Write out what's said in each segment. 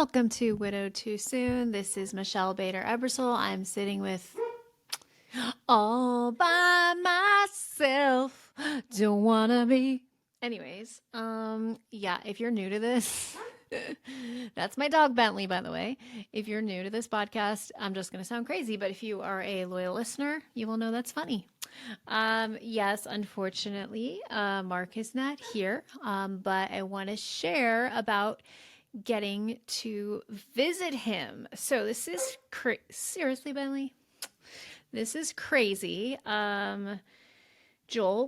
Welcome to Widow Too Soon. This is Michelle Bader Ebersole. I'm sitting with all by myself. Don't wanna be. Anyways, yeah, if you're new to this, that's my dog Bentley, by the way. If you're new to this podcast, I'm just gonna sound crazy, but if you are a loyal listener, you will know that's funny. Yes, unfortunately, Mark is not here, but I want to share about getting to visit him. So this is seriously, Bentley, this is crazy. Joel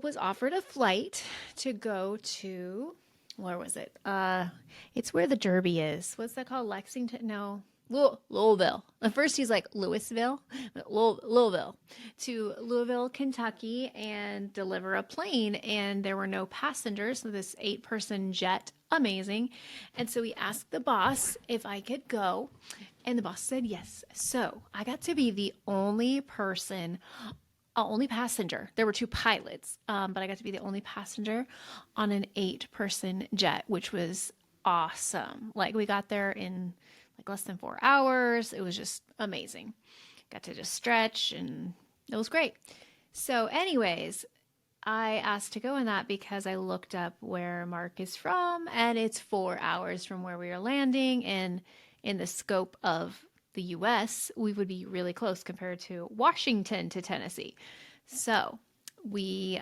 was offered a flight to go to, where was it? It's where the Derby is. What's that called? Lexington? No. Louisville. At first he's like Louisville, Louisville, to Louisville, Kentucky, and deliver a plane. And there were no passengers. So this 8-person jet, amazing. And so we asked the boss if I could go, and the boss said yes. So I got to be the only passenger. There were 2 pilots, but I got to be the only passenger on an 8-person jet, which was awesome. Like, we got there in like less than 4 hours. It was just amazing. Got to just stretch, and it was great. So anyways, I asked to go in that because I looked up where Mark is from, and it's 4 hours from where we are landing. And in the scope of the US, we would be really close compared to Washington to Tennessee. So we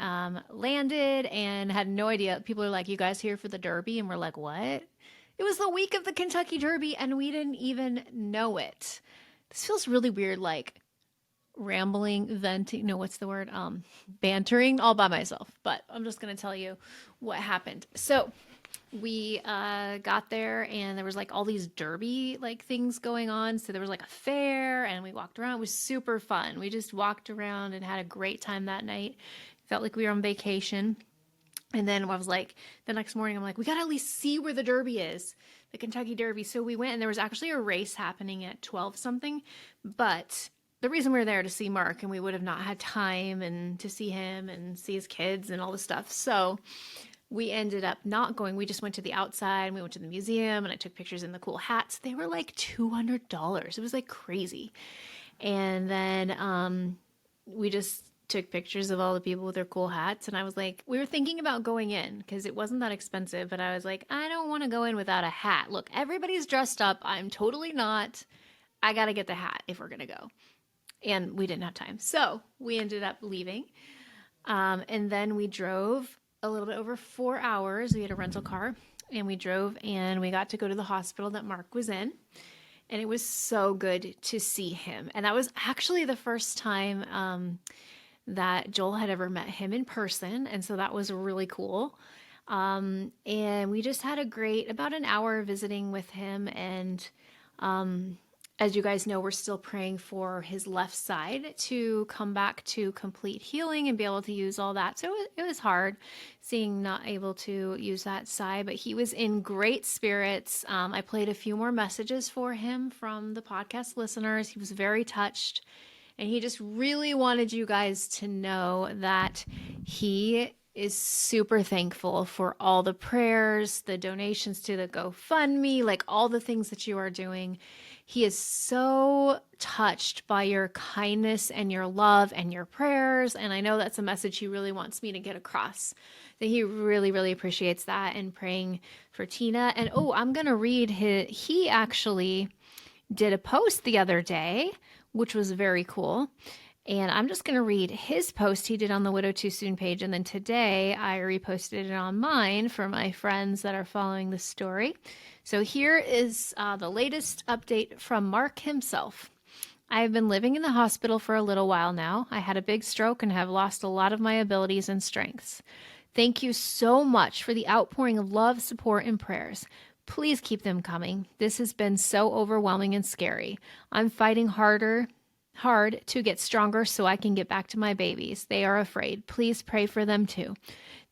landed and had no idea. People are like, "You guys here for the Derby?" And we're like, "What?" It was the week of the Kentucky Derby, and we didn't even know it. This feels really weird, like rambling, venting. No, what's the word? Bantering all by myself. But I'm just going to tell you what happened. So we got there, and there was like all these derby like things going on. So there was like a fair, and we walked around. It was super fun. We just walked around and had a great time that night. Felt like we were on vacation. And then I was like, the next morning, I'm like, we got to at least see where the Derby is, the Kentucky Derby. So we went, and there was actually a race happening at 12 something. But the reason we were there to see Mark, and we would have not had time and to see him and see his kids and all this stuff. So we ended up not going. We just went to the outside, and we went to the museum, and I took pictures in the cool hats. They were like $200. It was like crazy. And then we just took pictures of all the people with their cool hats. And I was like, we were thinking about going in because it wasn't that expensive, but I was like, I don't want to go in without a hat. Look, everybody's dressed up. I'm totally not. I got to get the hat if we're going to go. And we didn't have time. So we ended up leaving. And then we drove a little bit over 4 hours. We had a rental car, and we drove, and we got to go to the hospital that Mark was in. And it was so good to see him. And that was actually the first time that Joel had ever met him in person. And so that was really cool. And we just had about an hour visiting with him. And as you guys know, we're still praying for his left side to come back to complete healing and be able to use all that. So it was hard seeing not able to use that side, but he was in great spirits. I played a few more messages for him from the podcast listeners. He was very touched. And he just really wanted you guys to know that he is super thankful for all the prayers, the donations to the GoFundMe, like all the things that you are doing. He is so touched by your kindness and your love and your prayers. And I know that's a message he really wants me to get across, that he really, really appreciates that, and praying for Tina. And I'm going to read he actually did a post the other day, which was very cool. And I'm just going to read his post he did on the Widow Too Soon page. And then today I reposted it on mine for my friends that are following the story. So here is the latest update from Mark himself. I have been living in the hospital for a little while now. I had a big stroke and have lost a lot of my abilities and strengths. Thank you so much for the outpouring of love, support, and prayers. Please keep them coming. This has been so overwhelming and scary. I'm fighting hard to get stronger so I can get back to my babies. They are afraid. Please pray for them too.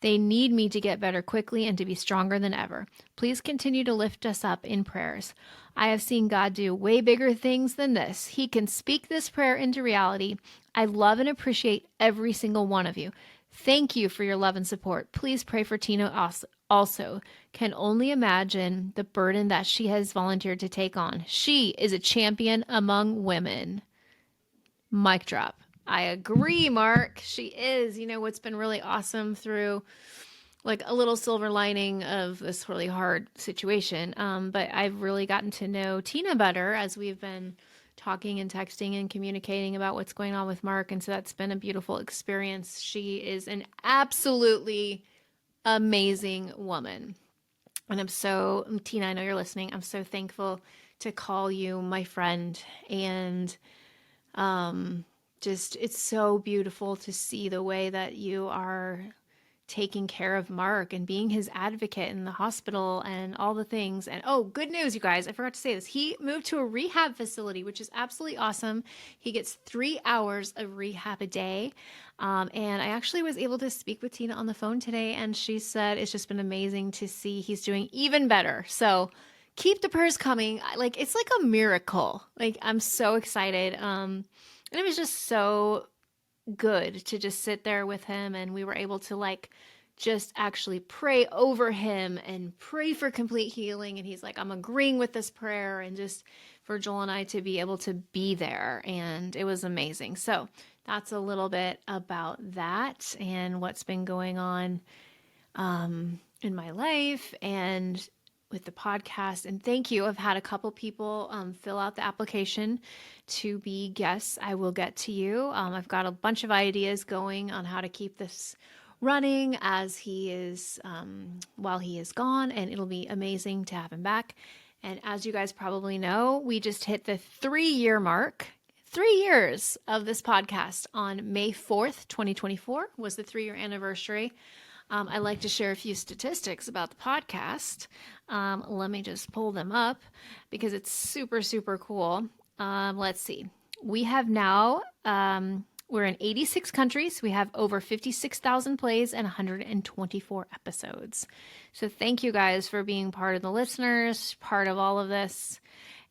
They need me to get better quickly and to be stronger than ever. Please continue to lift us up in prayers. I have seen God do way bigger things than this. He can speak this prayer into reality. I love and appreciate every single one of you. Thank you for your love and support. Please pray for Tina also. Can only imagine the burden that she has volunteered to take on. She is a champion among women. Mic drop. I agree, Mark. She is. You know what's been really awesome through like a little silver lining of this really hard situation. But I've really gotten to know Tina better as we've been talking and texting and communicating about what's going on with Mark. And so that's been a beautiful experience. She is an absolutely amazing woman. And Tina, I know you're listening. I'm so thankful to call you my friend. And just, it's so beautiful to see the way that you are taking care of Mark and being his advocate in the hospital and all the things. And oh, good news, you guys. I forgot to say this. He moved to a rehab facility, which is absolutely awesome. He gets 3 hours of rehab a day. And I actually was able to speak with Tina on the phone today, and she said it's just been amazing to see he's doing even better. So keep the prayers coming. Like, it's like a miracle. Like, I'm so excited. And it was just so good to just sit there with him, and we were able to like just actually pray over him and pray for complete healing. And he's like, I'm agreeing with this prayer, and just for Joel and I to be able to be there. And it was amazing. So that's a little bit about that and what's been going on in my life and with the podcast. And thank you. I've had a couple people fill out the application to be guests. I will get to you. I've got a bunch of ideas going on how to keep this running as he is, while he is gone, and it'll be amazing to have him back. And as you guys probably know, we just hit the 3-year mark. 3 years of this podcast on May 4th, 2024 was the 3-year anniversary. I like to share a few statistics about the podcast. Let me just pull them up because it's super, super cool. Let's see. We have now, we're in 86 countries. We have over 56,000 plays and 124 episodes. So thank you guys for being part of the listeners, part of all of this.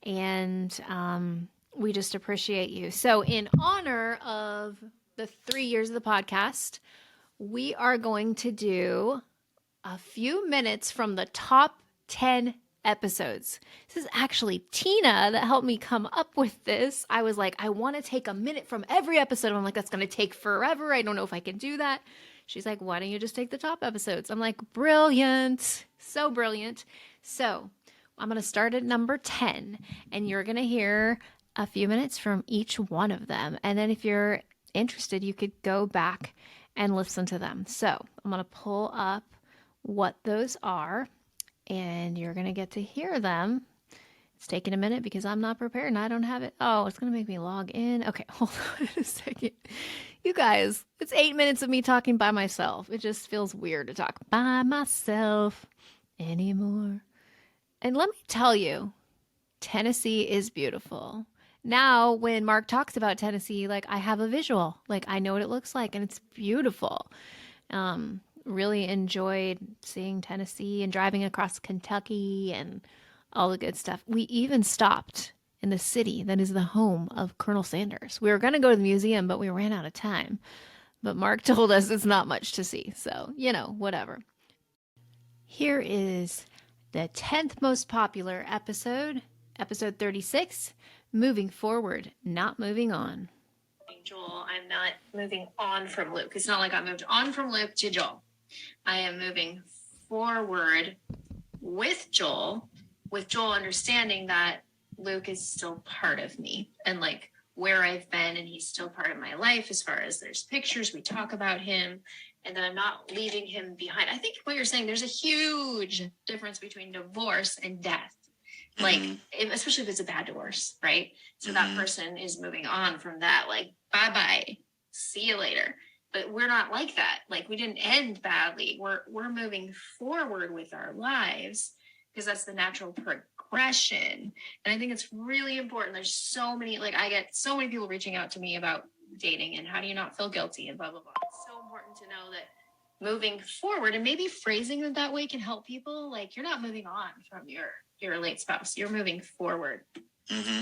And we just appreciate you. So in honor of the 3 years of the podcast, we are going to do a few minutes from the top 10 episodes. This is actually Tina that helped me come up with this. I was like, I want to take a minute from every episode. I'm like, that's going to take forever. I don't know if I can do that. She's like, why don't you just take the top episodes? I'm like, brilliant. So brilliant. So I'm going to start at number 10, and you're going to hear a few minutes from each one of them. And then if you're interested, you could go back and listen to them. So I'm going to pull up what those are, and you're going to get to hear them. It's taking a minute because I'm not prepared and I don't have it. Oh, it's going to make me log in. Okay, hold on a second. You guys, it's 8 minutes of me talking by myself. It just feels weird to talk by myself anymore. And let me tell you, Tennessee is beautiful. Now, when Mark talks about Tennessee, like I have a visual, like I know what it looks like, and it's beautiful. Really enjoyed seeing Tennessee and driving across Kentucky and all the good stuff. We even stopped in the city that is the home of Colonel Sanders. We were going to go to the museum, but we ran out of time. But Mark told us it's not much to see. So, whatever. Here is the 10th most popular episode, episode 36, Moving Forward, Not Moving On. Joel, I'm not moving on from Luke. It's not like I moved on from Luke to Joel. I am moving forward with Joel understanding that Luke is still part of me and like where I've been, and he's still part of my life as far as there's pictures, we talk about him, and that I'm not leaving him behind. I think what you're saying, there's a huge difference between divorce and death. Like, especially if it's a bad divorce, right? So that person is moving on from that, like, bye-bye, see you later. But we're not like that. Like, we didn't end badly. We're moving forward with our lives because that's the natural progression. And I think it's really important. There's so many, like, I get so many people reaching out to me about dating and how do you not feel guilty and blah, blah, blah. It's so important to know that moving forward, and maybe phrasing it that way can help people. Like, you're not moving on from your late spouse. You're moving forward.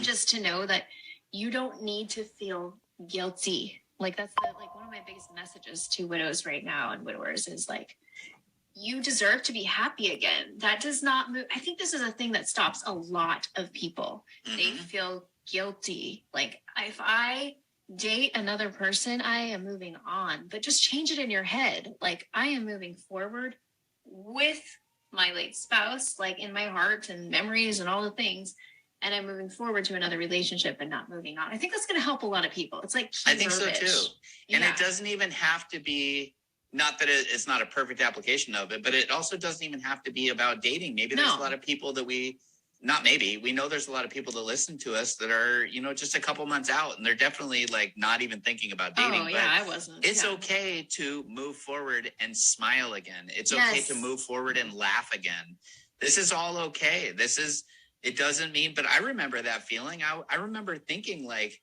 Just to know that you don't need to feel guilty Like that's like one of my biggest messages to widows right now and widowers is like, you deserve to be happy again. That does not move. I think this is a thing that stops a lot of people. Mm-hmm. They feel guilty. Like if I date another person, I am moving on, but just change it in your head. Like I am moving forward with my late spouse, like in my heart and memories and all the things. And I'm moving forward to another relationship and not moving on. I think that's going to help a lot of people. It's like I think so too. And it doesn't even have to be, not that it's not a perfect application of it, but it also doesn't even have to be about dating. Maybe there's a lot of people that we know there's a lot of people that listen to us that are, just a couple months out, and they're definitely like not even thinking about dating. Oh, yeah, I wasn't. It's okay to move forward and smile again. It's okay to move forward and laugh again. This is all okay. It doesn't mean, but I remember that feeling. I remember thinking like,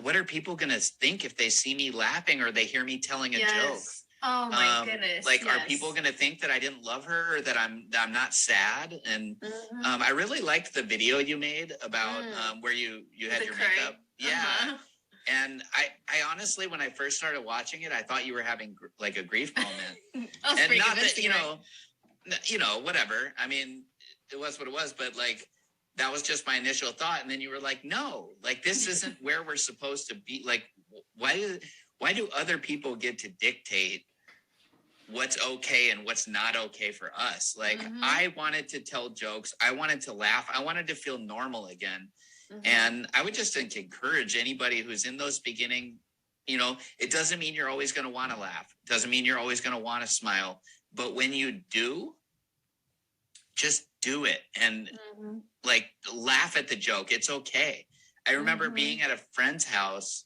what are people going to think if they see me laughing or they hear me telling a joke? Oh my goodness! Like, are people going to think that I didn't love her or that I'm not sad? And I really liked the video you made about where you had your makeup. Yeah. And I honestly, when I first started watching it, I thought you were having like a grief moment. And not that whatever. I mean, it was what it was, but like that was just my initial thought. And then you were like, no, like this isn't where we're supposed to be. Like, why do other people get to dictate what's okay and what's not okay for us? Like, I wanted to tell jokes. I wanted to laugh. I wanted to feel normal again. And I would just encourage anybody who's in those beginning, it doesn't mean you're always going to want to laugh. It doesn't mean you're always going to want to smile. But when you do, just do it and like laugh at the joke. It's okay. I remember being at a friend's house,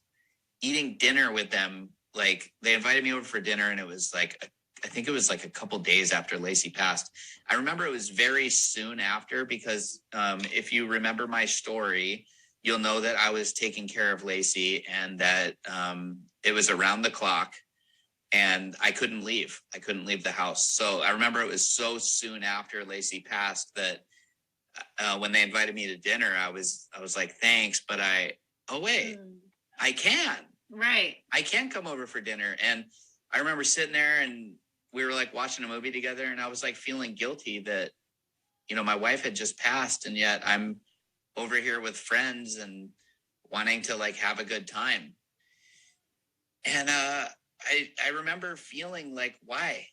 eating dinner with them. Like they invited me over for dinner, and it was like, I think it was like a couple days after Lacey passed. I remember it was very soon after because if you remember my story, you'll know that I was taking care of Lacey and that it was around the clock and I couldn't leave. I couldn't leave the house. So I remember it was so soon after Lacey passed that when they invited me to dinner, I was like, thanks, but I can. Right. I can come over for dinner. And I remember sitting there and we were like watching a movie together, and I was like feeling guilty that, my wife had just passed, and yet I'm over here with friends and wanting to like have a good time. And I remember feeling like, why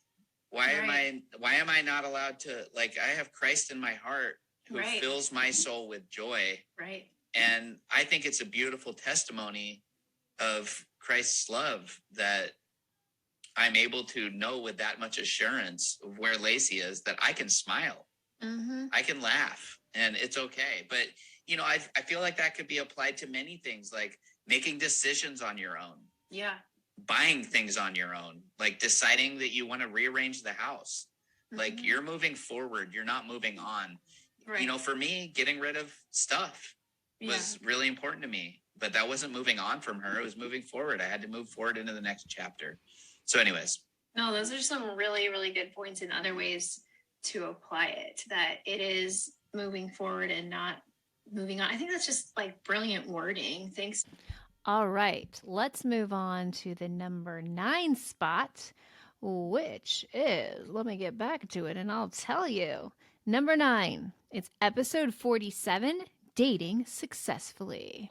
am I not allowed to, like, I have Christ in my heart who fills my soul with joy. Right. And I think it's a beautiful testimony of Christ's love that I'm able to know with that much assurance of where Lacey is, that I can smile. I can laugh, and it's okay. But, I feel like that could be applied to many things, like making decisions on your own. Yeah. Buying things on your own, like deciding that you want to rearrange the house. Like you're moving forward, you're not moving on. Right. For me, getting rid of stuff was really important to me, but that wasn't moving on from her. It was moving forward. I had to move forward into the next chapter. So anyways. No, those are some really, really good points and other ways to apply it, that it is moving forward and not moving on. I think that's just like brilliant wording. Thanks. All right, let's move on to the number 9 spot, which is, let me get back to it and I'll tell you. Number 9, it's episode 47, Dating Successfully.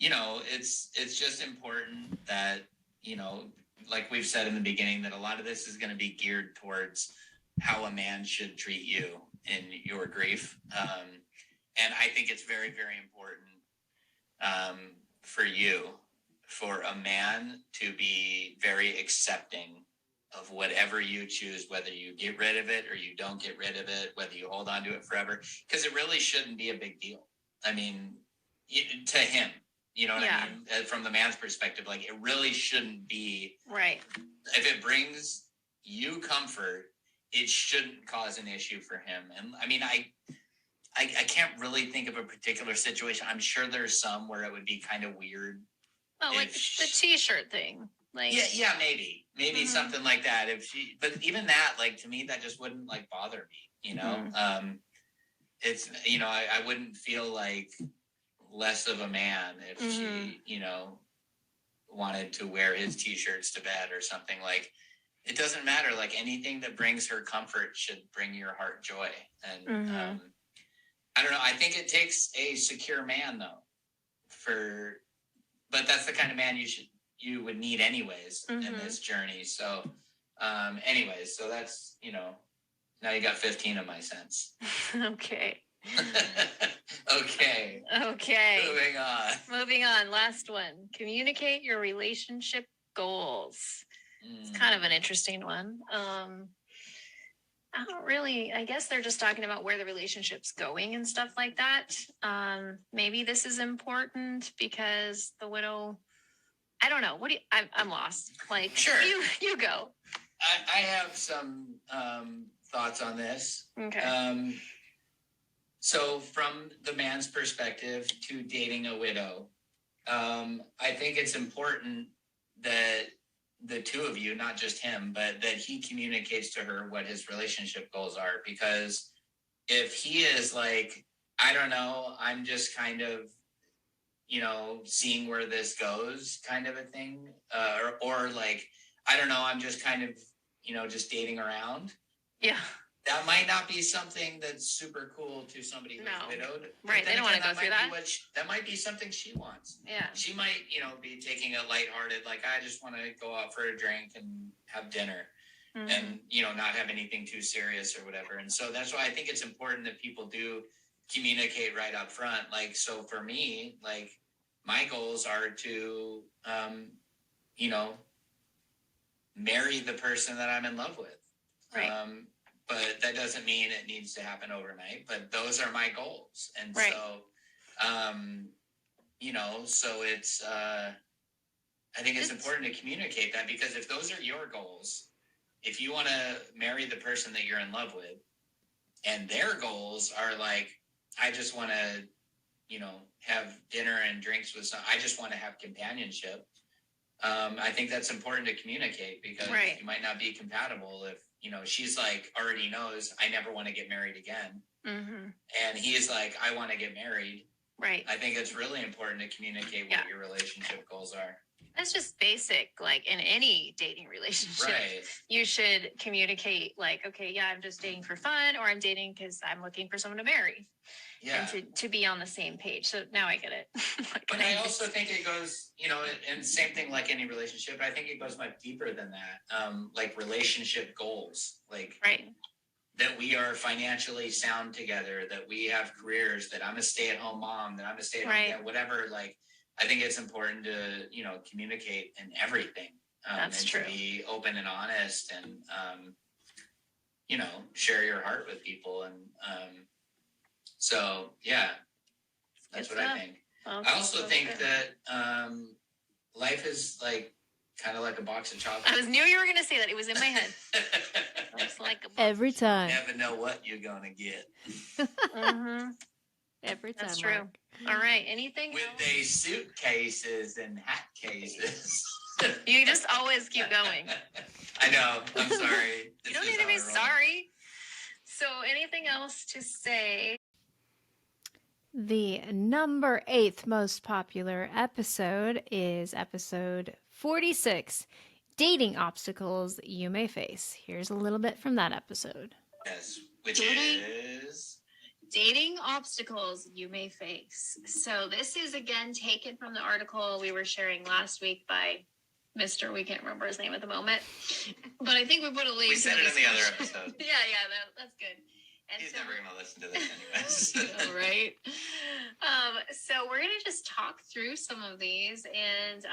It's just important that, like we've said in the beginning, that a lot of this is going to be geared towards how a man should treat you in your grief. And I think it's very, very important for a man to be very accepting of whatever you choose, whether you get rid of it or you don't get rid of it, whether you hold on to it forever, because it really shouldn't be a big deal. I mean, to him, you know what I mean? From the man's perspective, like it really shouldn't be. Right. If it brings you comfort, it shouldn't cause an issue for him. And I mean, I can't really think of a particular situation. I'm sure there's some where it would be kind of weird. Oh, like the t-shirt thing. Like yeah, maybe something like that. But even that, like to me, that just wouldn't like bother me. It's I wouldn't feel like less of a man if she wanted to wear his t-shirts to bed or something. Like, it doesn't matter. Like, anything that brings her comfort should bring your heart joy. And I don't know. I think it takes a secure man though, but that's the kind of man you would need anyways in this journey. So, anyways, so that's, now you got 15 of my cents. Okay. Okay. Moving on. Last one. Communicate your relationship goals. It's kind of an interesting one. I guess they're just talking about where the relationship's going and stuff like that. Maybe this is important because the widow, I don't know. I'm lost. Like, sure. You go. I have some thoughts on this. Okay. So from the man's perspective to dating a widow, I think it's important that the two of you, not just him, but that he communicates to her what his relationship goals are. Because if he is like, I don't know, I'm just kind of, seeing where this goes kind of a thing, or like, I don't know, I'm just kind of, just dating around. Yeah. That might not be something that's super cool to somebody who's widowed. Right, they don't want to go through that. That might be something she wants. Yeah. She might, be taking it lighthearted, like, I just want to go out for a drink and have dinner and, not have anything too serious or whatever. And so that's why I think it's important that people do communicate right up front. Like, so for me, like, my goals are to, marry the person that I'm in love with. Right. But that doesn't mean it needs to happen overnight, but those are my goals. And right. So, so it's, I think it's important to communicate that, because if those are your goals, if you want to marry the person that you're in love with and their goals are like, I just want to, have dinner and drinks with I just want to have companionship. I think that's important to communicate, because you might not be compatible if, she's like, already knows, I never want to get married again. And he's like, I want to get married. Right. I think it's really important to communicate what your relationship goals are. That's just basic, like in any dating relationship. Right. You should communicate like, okay, yeah, I'm just dating for fun, or I'm dating because I'm looking for someone to marry. Yeah. And to be on the same page. So now I get it. But I also think it goes, and same thing like any relationship, I think it goes much deeper than that. Like relationship goals, like that we are financially sound together, that we have careers, that I'm a stay-at-home mom, that I'm a stay-at-home dad, whatever. Like, I think it's important to, communicate in everything. That's and true. To be open and honest and, share your heart with people. And, so, yeah, that's what I think. I also think that life is like kind of like a box of chocolates. I knew you were going to say that. It was in my head. It's like a box. Every time. You never know what you're going to get. Every time. That's true. Mark. All right. Anything with else? they suitcases and hat cases. You just always keep going. I know. I'm sorry. You don't need to be sorry. So anything else to say? The number 8th most popular episode is episode 46, Dating Obstacles You May Face. Here's a little bit from that episode. Yes, which is... Dating Obstacles You May Face. So this is, again, taken from the article we were sharing last week by Mr. We can't remember his name at the moment. But I think we put a link. We said it in the other episode. That's good. And he's never going to listen to this anyways. Right. So we're going to just talk through some of these, and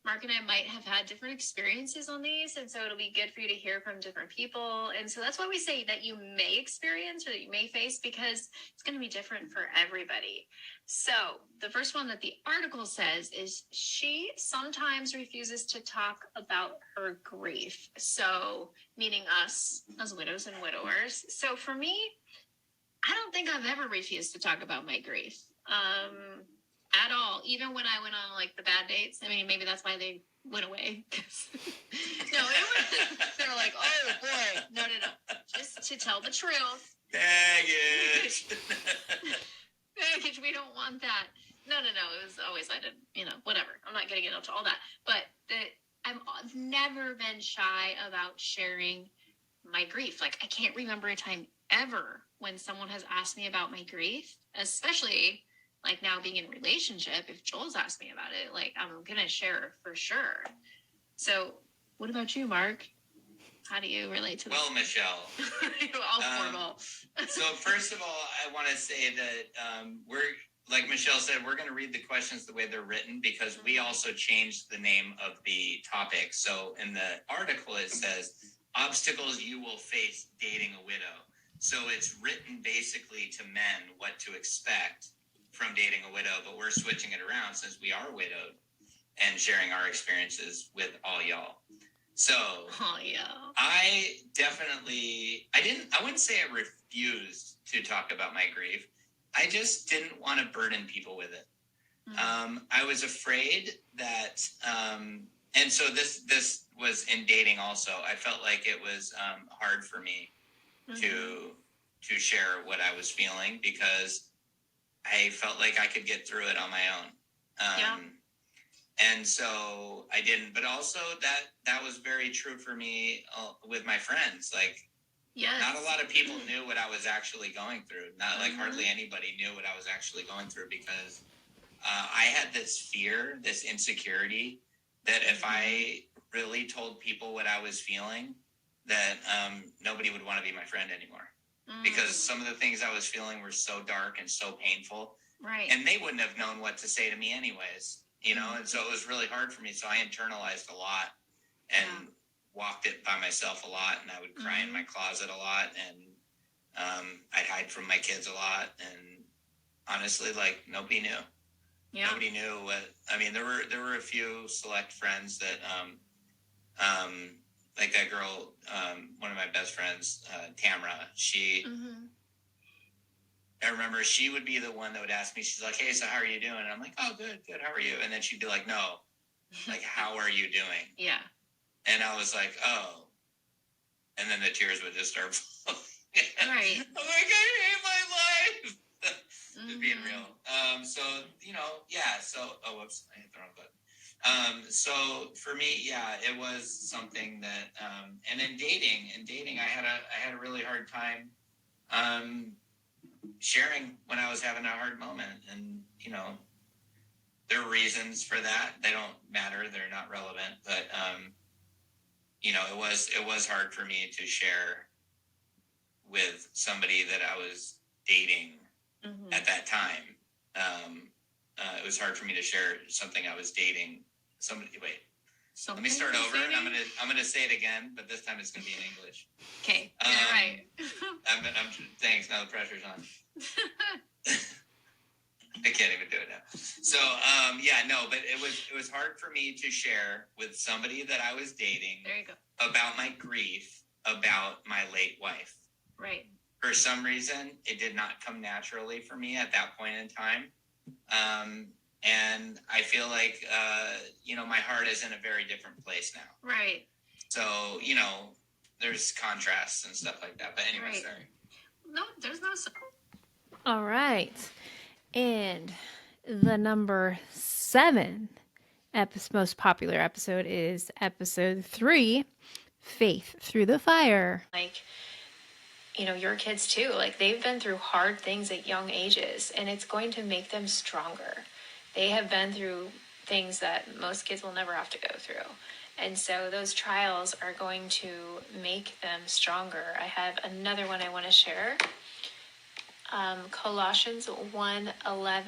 Mark and I might have had different experiences on these, and so it'll be good for you to hear from different people. And so that's why we say that you may experience or that you may face, because it's going to be different for everybody. So the first one that the article says is she sometimes refuses to talk about her grief. So meaning us as widows and widowers. So for me, I don't think I've ever refused to talk about my grief. At all, even when I went on like the bad dates. I mean, maybe that's why they went away. No, they were like, oh boy, no. Just to tell the truth. Baggage. Baggage, we don't want that. No. It was always, I didn't, whatever. I'm not getting into all that. But I've never been shy about sharing my grief. Like, I can't remember a time ever when someone has asked me about my grief, especially like now being in a relationship. If Joel's asked me about it, like, I'm going to share for sure. So what about you, Mark? How do you relate to that? Well, Michelle. All formal. So first of all, I want to say that we're, like Michelle said, we're going to read the questions the way they're written because we also changed the name of the topic. So in the article, it says, obstacles you will face dating a widow. So it's written basically to men what to expect from dating a widow, but we're switching it around since we are widowed and sharing our experiences with all y'all. So I wouldn't say I refused to talk about my grief. I just didn't want to burden people with it. Mm-hmm. I was afraid that, and so this was in dating also. I felt like it was hard for me to share what I was feeling because I felt like I could get through it on my own. And so I didn't, but also that was very true for me with my friends. Like, not a lot of people knew what I was actually going through. Not like hardly anybody knew what I was actually going through because I had this fear, this insecurity that if I really told people what I was feeling, that nobody would want to be my friend anymore. Because some of the things I was feeling were so dark and so painful. Right. And they wouldn't have known what to say to me anyways. And so it was really hard for me. So I internalized a lot and walked it by myself a lot. And I would cry in my closet a lot. And I'd hide from my kids a lot. And honestly, like, nobody knew. Yeah. Nobody knew what, I mean, there were a few select friends that, like that girl, one of my best friends, Tamara, she... I remember she would be the one that would ask me, she's like, hey, so how are you doing? And I'm like, oh, good, how are you? And then she'd be like, no, like, how are you doing? Yeah. And I was like, oh. And then the tears would just start flowing. Right. I'm like, I hate my life. Just being real. So, whoops, I hit the wrong button. So for me, it was something that, and in dating, I had a really hard time, sharing when I was having a hard moment. And, there are reasons for that. They don't matter. They're not relevant. But, it was hard for me to share with somebody that I was dating at that time. It was hard for me to share something I was dating. Let me start over. I'm gonna say it again, but this time it's gonna be in English. Okay. Right. Thanks. Now the pressure's on. I can't even do it now. So, but it was hard for me to share with somebody that I was dating. There you go. About my grief about my late wife. Right. For some reason, it did not come naturally for me at that point in time. And I feel like, my heart is in a very different place now. Right. So, there's contrasts and stuff like that. But anyway, right. Sorry. No, there's no... All right. And the number 7 most popular episode is episode 3, Faith Through the Fire. Like, your kids too, like, they've been through hard things at young ages, and it's going to make them stronger. They have been through things that most kids will never have to go through. And so those trials are going to make them stronger. I have another one I want to share. Colossians 1:11.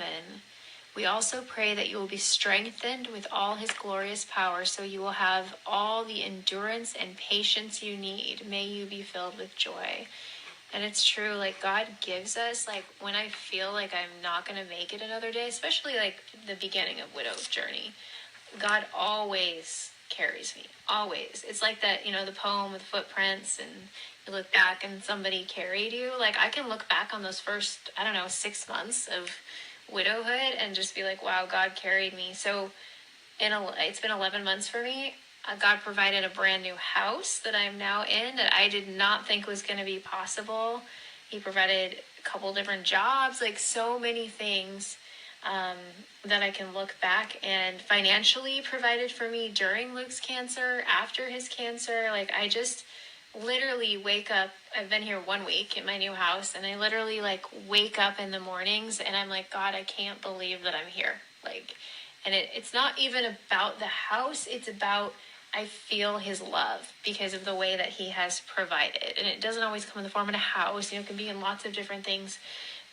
We also pray that you will be strengthened with all his glorious power, so you will have all the endurance and patience you need. May you be filled with joy. And it's true, like, God gives us, like, when I feel like I'm not going to make it another day, especially like the beginning of widow's journey, God always carries me, always. It's like that, the poem with footprints, and you look back and somebody carried you. Like, I can look back on those first, 6 months of widowhood and just be like, wow, God carried me. So it's been 11 months for me. God provided a brand new house that I'm now in that I did not think was going to be possible. He provided a couple different jobs, like so many things. that I can look back and financially provided for me during Luke's cancer, after his cancer. Like, I just literally wake up. I've been here 1 week in my new house, and I literally like wake up in the mornings and I'm like, God, I can't believe that I'm here. Like, and it's not even about the house. It's about, I feel his love because of the way that he has provided. And it doesn't always come in the form of a house, you know, it can be in lots of different things.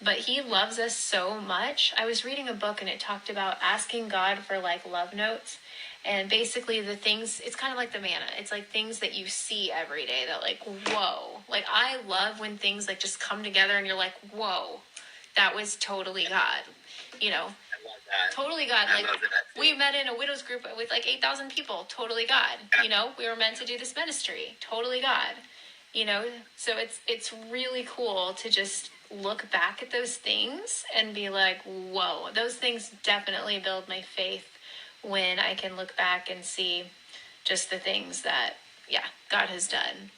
But he loves us so much. I was reading a book and it talked about asking God for like love notes. And basically the things, it's kind of like the manna. It's like things that you see every day that like, whoa. Like, I love when things like just come together and you're like, whoa, that was totally God, you know? I love that. Totally God. I Like, love that too. we met in a widows group with like 8,000 people. Totally God. You know, we were meant to do this ministry. Totally God. You know, so it's really cool to just look back at those things and be like, whoa, those things definitely build my faith when I can look back and see just the things that, yeah, God has done.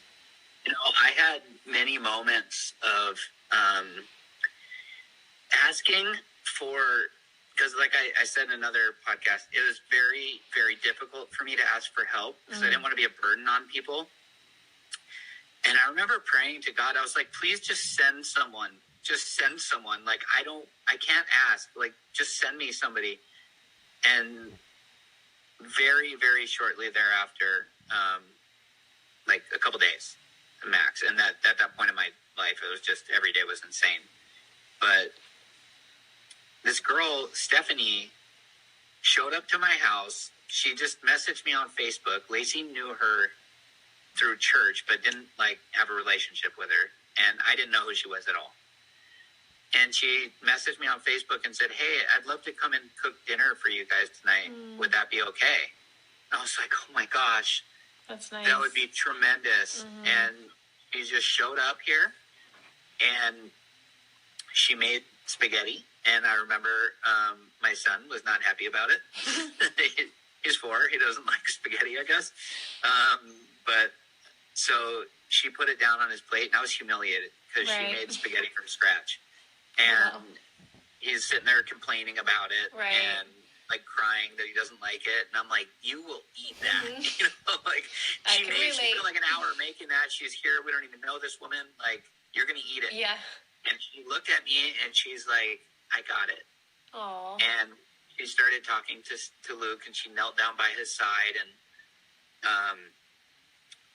You know, I had many moments of asking for, because like I said in another podcast, it was very, very difficult for me to ask for help because I didn't want to be a burden on people. And I remember praying to God, I was like, please just send someone. Just send someone. Like, I can't ask. Like, just send me somebody. And very, very shortly thereafter, like a couple days max. And that at that point in my life, it was just every day was insane. But this girl, Stephanie, showed up to my house. She just messaged me on Facebook. Lacey knew her through church, but didn't like have a relationship with her. And I didn't know who she was at all. And she messaged me on Facebook and said, hey, I'd love to come and cook dinner for you guys tonight. Would that be okay? And I was like, oh my gosh. That's nice. That would be tremendous. And she just showed up here and she made spaghetti. And I remember my son was not happy about it. He's 4. He doesn't like spaghetti, I guess. But so she put it down on his plate, and I was humiliated because she made spaghetti from scratch. And he's sitting there complaining about it and like crying that he doesn't like it. And I'm like, you will eat that. You know, like she spent like an hour making that. She's here. We don't even know this woman. Like, you're going to eat it. Yeah. And she looked at me and she's like, I got it. Aww. And she started talking to Luke, and she knelt down by his side, and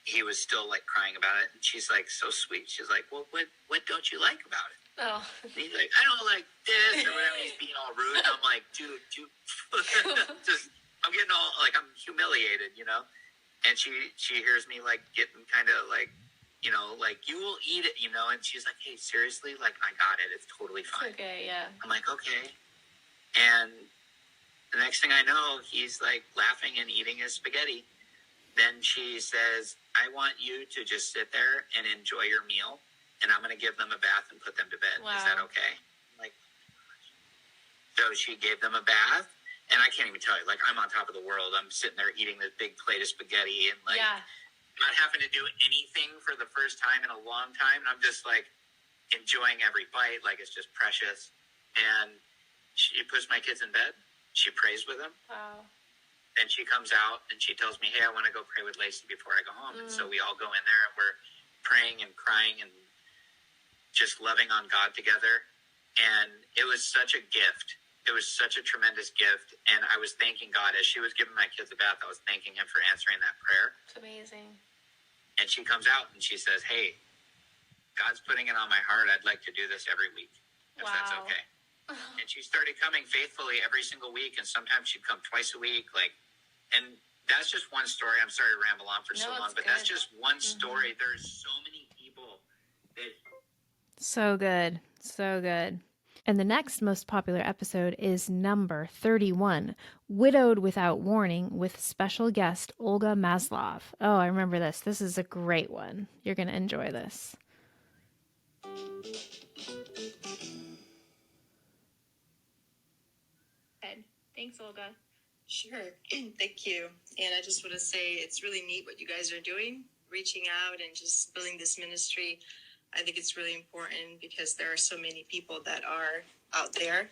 he was still like crying about it. And she's like, so sweet. She's like, well, what don't you like about it? Oh. And he's like, I don't like this or whatever. He's being all rude. And I'm like, dude, just, I'm getting all like, I'm humiliated, you know? And she hears me like getting kind of like, you know, like, you will eat it, you know? And she's like, hey, seriously? Like, I got it. It's totally fine. It's okay, yeah. I'm like, okay. And the next thing I know, he's like laughing and eating his spaghetti. Then she says, I want you to just sit there and enjoy your meal, and I'm going to give them a bath and put them to bed. Wow. Is that okay? I'm like, so she gave them a bath, and I can't even tell you, like, I'm on top of the world. I'm sitting there eating this big plate of spaghetti and like not having to do anything for the first time in a long time. And I'm just like enjoying every bite. Like, it's just precious. And she puts my kids in bed. She prays with them. Wow. And she comes out and she tells me, hey, I want to go pray with Lacey before I go home. And so we all go in there and we're praying and crying and just loving on God together. And it was such a gift. It was such a tremendous gift. And I was thanking God as she was giving my kids a bath. I was thanking him for answering that prayer. It's amazing. And she comes out and she says, hey, God's putting it on my heart. I'd like to do this every week, if that's okay. And she started coming faithfully every single week. And sometimes she'd come twice a week. Like, and that's just one story. I'm sorry to ramble on for so long, but that's just one story. There's so many people that. So good. So good. And the next most popular episode is number 31, Widowed Without Warning, with special guest Olga Maslov. Oh, I remember this. This is a great one. You're going to enjoy this. Thanks, Olga. Sure. Thank you. And I just want to say it's really neat what you guys are doing, reaching out and just building this ministry. I think it's really important because there are so many people that are out there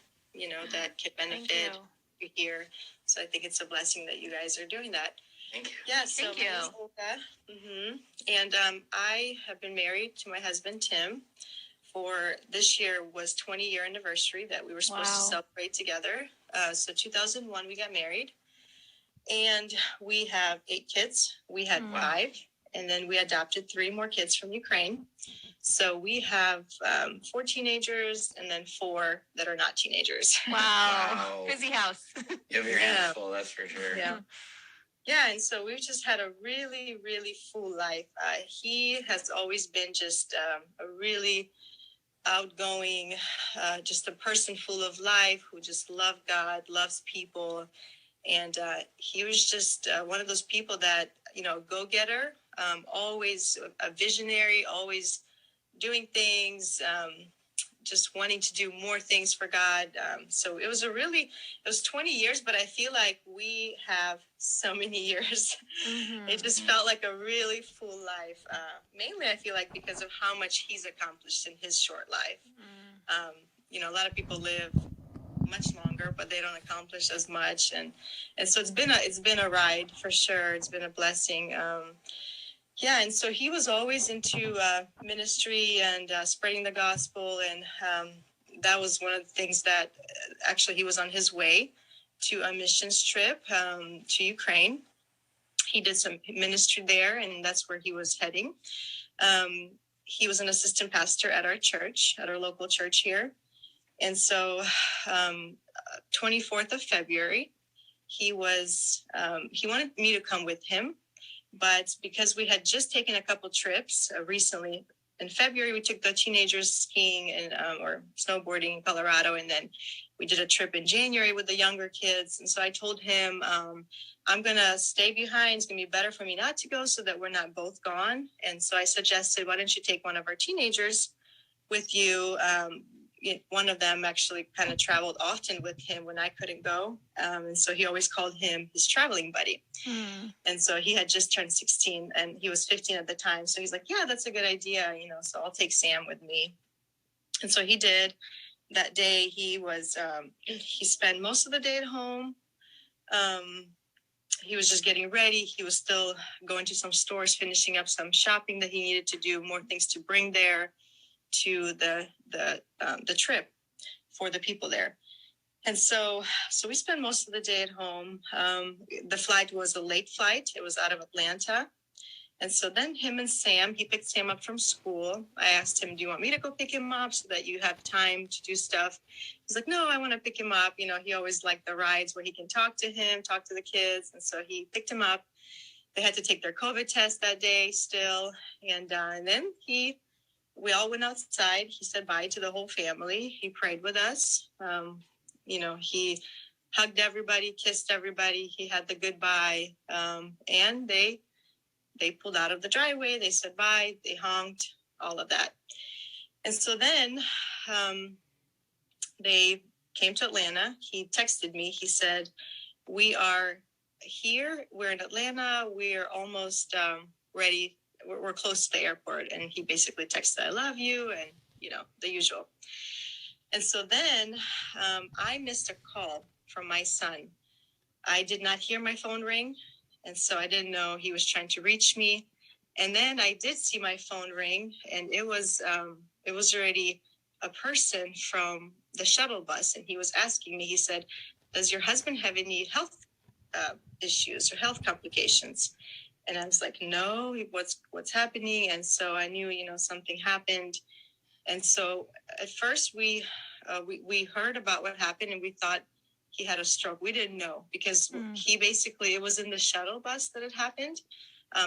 that can benefit you here. So I think it's a blessing that you guys are doing that. Thank you. Yeah, so my name is Olga. And I have been married to my husband, Tim, for this year was 20-year anniversary that we were supposed to celebrate together. So 2001, we got married. And we have 8 kids. We had 5, and then we adopted 3 more kids from Ukraine. So we have 4 teenagers and then 4 that are not teenagers. Wow. Busy house. You have your hands full, that's for sure. Yeah, and so we've just had a really, really full life. He has always been just a really outgoing, just a person full of life who just loved God, loves people. And he was just one of those people that, go-getter, always a visionary, always doing things, just wanting to do more things for God. So it was 20 years, but I feel like we have so many years. It just felt like a really full life. Mainly, I feel like because of how much he's accomplished in his short life. A lot of people live much longer, but they don't accomplish as much. And so it's been a ride for sure. It's been a blessing. And so he was always into ministry and spreading the gospel. And that was one of the things that actually he was on his way to a missions trip to Ukraine. He did some ministry there, and that's where he was heading. He was an assistant pastor at our church, at our local church here. And so 24th of February, he wanted me to come with him. But because we had just taken a couple trips recently, in February, we took the teenagers skiing or snowboarding in Colorado. And then we did a trip in January with the younger kids. And so I told him, I'm going to stay behind. It's going to be better for me not to go so that we're not both gone. And so I suggested, why don't you take one of our teenagers with you? One of them actually kind of traveled often with him when I couldn't go. And so he always called him his traveling buddy. And so he had just turned 16 and he was 15 at the time. So he's like, yeah, that's a good idea. So I'll take Sam with me. And so he did. That day he spent most of the day at home. He was just getting ready. He was still going to some stores, finishing up some shopping that he needed to do, more things to bring there to the trip for the people there. And so we spent most of the day at home. The flight was a late flight. It was out of Atlanta. And so then he picked Sam up from school. I asked him, do you want me to go pick him up so that you have time to do stuff? He's like, no, I want to pick him up. He always liked the rides where he can talk to the kids. And so he picked him up. They had to take their COVID test that day still. And then we all went outside. He said bye to the whole family. He prayed with us. He hugged everybody, kissed everybody. He had the goodbye. And they pulled out of the driveway. They said bye. They honked, all of that. And so then they came to Atlanta. He texted me. He said, we are here. We're in Atlanta. We're almost ready. We're close to the airport. And he basically texted, I love you. And, the usual. And so then I missed a call from my son. I did not hear my phone ring. And so I didn't know he was trying to reach me. And then I did see my phone ring, and it was already a person from the shuttle bus. And he was asking me, he said, does your husband have any health issues or health complications? And I was like, no, what's happening? And so I knew, something happened. And so at first we heard about what happened, and we thought he had a stroke. We didn't know because it was in the shuttle bus that it happened.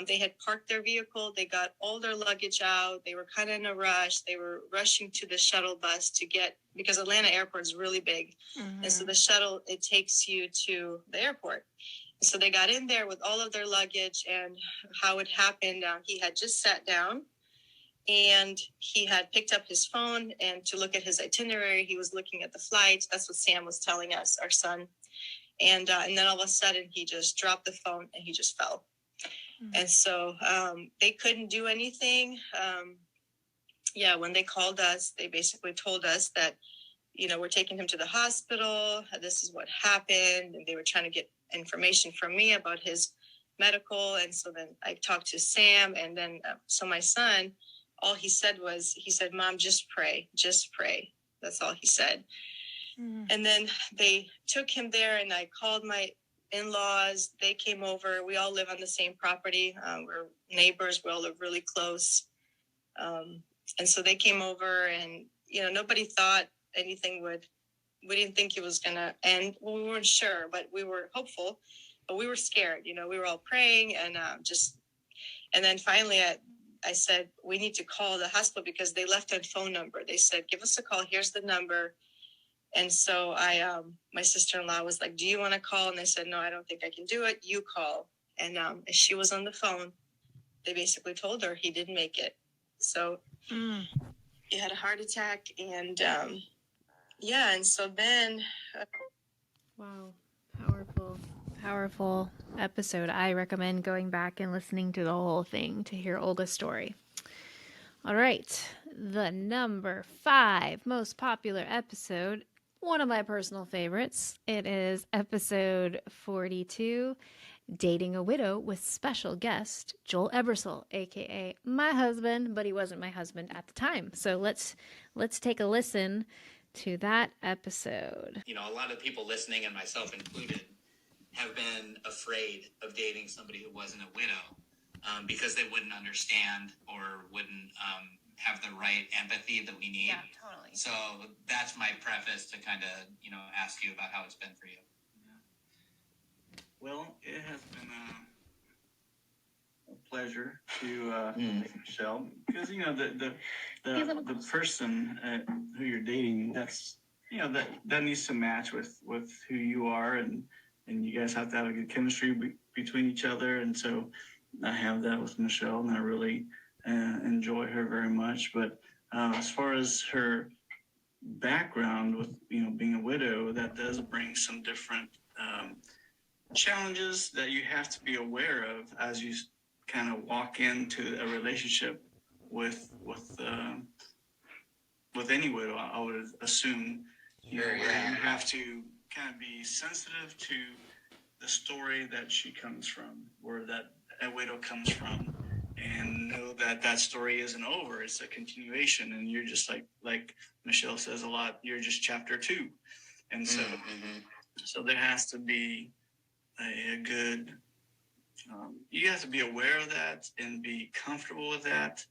They had parked their vehicle. They got all their luggage out. They were kind of in a rush. They were rushing to the shuttle bus because Atlanta airport is really big. And so the shuttle, it takes you to the airport. So they got in there with all of their luggage, and how it happened, he had just sat down and he had picked up his phone, and to look at his itinerary, he was looking at the flight. That's what Sam was telling us, our son. And then all of a sudden he just dropped the phone and he just fell. And so they couldn't do anything. When they called us, they basically told us that we're taking him to the hospital. This is what happened. And they were trying to get information from me about his medical. And so then I talked to Sam. And then, so my son, all he said was, Mom, just pray. Just pray. That's all he said. And then they took him there, and I called my in-laws. They came over. We all live on the same property. We're neighbors. We all live really close. And so they came over, and, nobody thought anything we didn't think it was going to end. Well, we weren't sure, but we were hopeful, but we were scared. We were all praying, and and then finally I said, we need to call the hospital because they left a phone number. They said, give us a call. Here's the number. And so my sister-in-law was like, do you want to call? And I said, no, I don't think I can do it. You call. And as she was on the phone, they basically told her he didn't make it. So he had a heart attack. And and so then. Wow. Powerful episode. I recommend going back and listening to the whole thing to hear Olga's story. All right. The number 5 most popular episode, one of my personal favorites. It is episode 42, Dating a Widow, with special guest Joel Ebersole, aka my husband, but he wasn't my husband at the time. So let's take a listen to that episode. A lot of people listening, and myself included, have been afraid of dating somebody who wasn't a widow because they wouldn't understand or wouldn't have the right empathy that we need. Yeah, totally. So that's my preface to kind of, ask you about how it's been for you. Well, it has been a pleasure to meet Michelle, because the person who you're dating, that's that needs to match with who you are, and you guys have to have a good chemistry between each other. And so I have that with Michelle, and I really enjoy her very much. But as far as her background with being a widow, that does bring some different challenges that you have to be aware of as you kind of walk into a relationship with any widow. I would assume you have to kind of be sensitive to the story that she comes from, or that a widow comes from, and know that story isn't over. It's a continuation, and you're just like Michelle says a lot, you're just chapter 2. And so so there has to be a good you have to be aware of that and be comfortable with that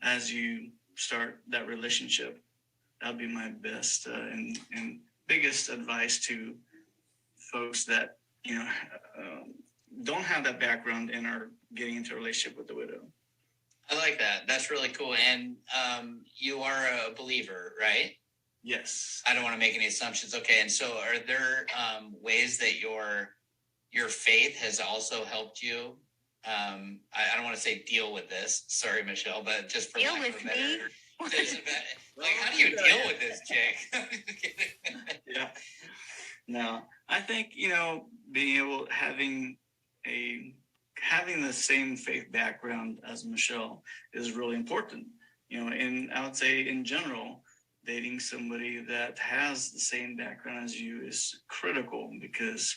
as you start that relationship. That'll be my best and biggest advice to folks that don't have that background and are getting into a relationship with a widow. I like that. That's really cool. And you are a believer, right? Yes. I don't want to make any assumptions. Okay. And so are there ways that your faith has also helped you? I don't want to say deal with this. Sorry, Michelle, but just for deal lack with of a better, me. how do you deal with this, Jake? Yeah. No, I think being able having the same faith background as Michelle is really important. And I would say in general, dating somebody that has the same background as you is critical, because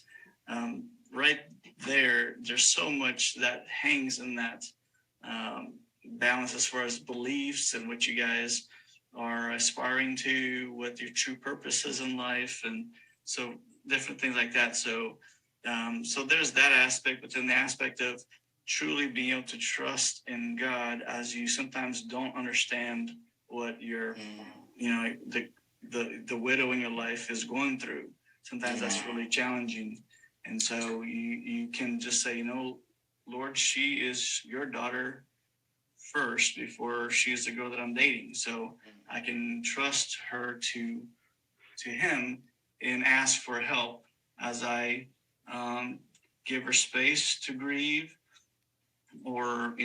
right there's so much that hangs in that balance as far as beliefs and what you guys are aspiring to, what your true purpose is in life, and so different things like that. So there's that aspect, but then the aspect of truly being able to trust in God as you sometimes don't understand what your the widow in your life is going through. Sometimes that's really challenging. And so you can just say, Lord, she is your daughter first before she is the girl that I'm dating. So I can trust her to him and ask for help as I give her space to grieve, or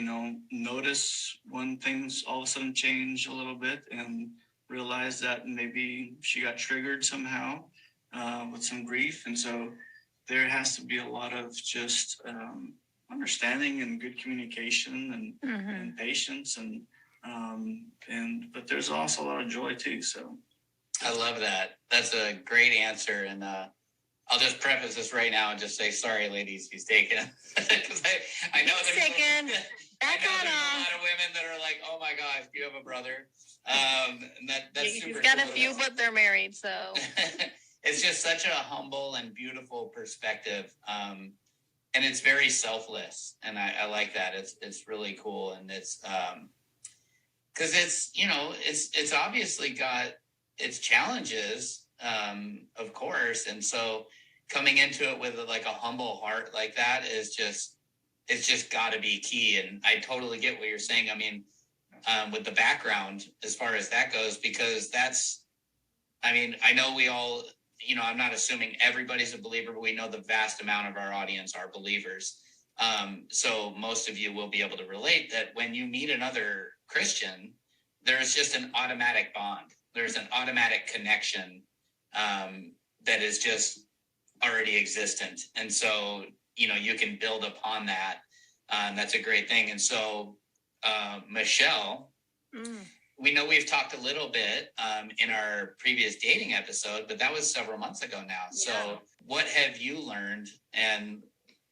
notice when things all of a sudden change a little bit and realize that maybe she got triggered somehow with some grief. And so there has to be a lot of just understanding and good communication and patience, and but there's also a lot of joy too. So I love that. That's a great answer. And I'll just preface this right now and just say, sorry, ladies, he's taken. Because I know there's taken. I know there's a lot of women that are like, oh my gosh, do you have a brother? And that's super He's got cool a few, but they're married, so. It's just such a humble and beautiful perspective. And it's very selfless. And I like that. It's really cool. And it's because it's, you know, it's obviously got its challenges, of course. And so coming into it with like a humble heart like that is just, it's just got to be key. And I totally get what you're saying. I mean, with the background as far as that goes, because that's, I mean, I know we all, you know, I'm not assuming everybody's a believer, but we know the vast amount of our audience are believers. So most of you will be able to relate that when you meet another Christian, there's just an automatic bond. There's an automatic connection that is just already existent. And so, you know, you can build upon that. That's a great thing. And so, Michelle, we know we've talked a little bit in our previous dating episode, but that was several months ago now. Yeah. So what have you learned? And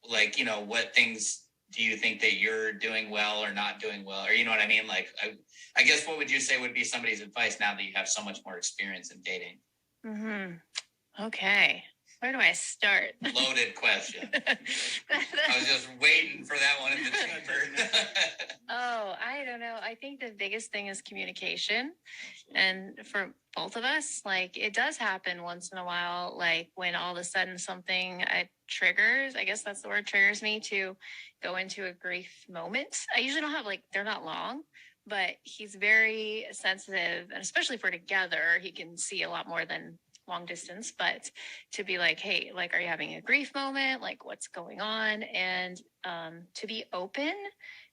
like, you know, what things do you think that you're doing well or not doing well? Or, you know what I mean? Like, I guess what would you say would be somebody's advice now that you have so much more experience in dating? Okay. Where do I start? Loaded question. I was just waiting for that one in the chamber. I don't know. I think the biggest thing is communication. And for both of us, like it does happen once in a while, like when all of a sudden something triggers, I guess that's the word, triggers me to go into a grief moment. I usually don't have they're not long, but he's very sensitive. And especially if we're together, he can see a lot more than long distance, but to be like, hey, like, are you having a grief moment? Like, what's going on? And to be open,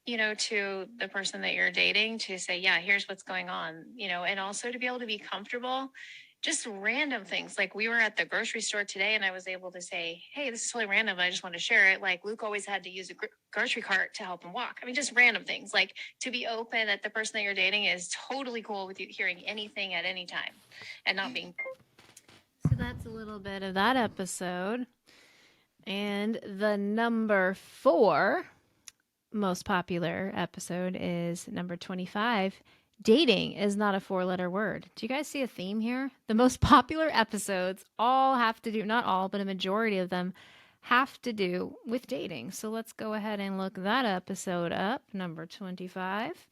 you know, to the person that you're dating to say, yeah, here's what's going on, you know, and also to be able to be comfortable, just random things. Like we were at the grocery store today and I was able to say, hey, this is totally random. I just want to share it. Like Luke always had to use a grocery cart to help him walk. I mean, just random things, like to be open that the person that you're dating is totally cool with you hearing anything at any time and not being. So that's a little bit of that episode. And the number 4 most popular episode is number 25. Dating is not a 4-letter word. Do you guys see a theme here? The most popular episodes all have to do, not all, but a majority of them have to do with dating. So let's go ahead and look that episode up, number 25.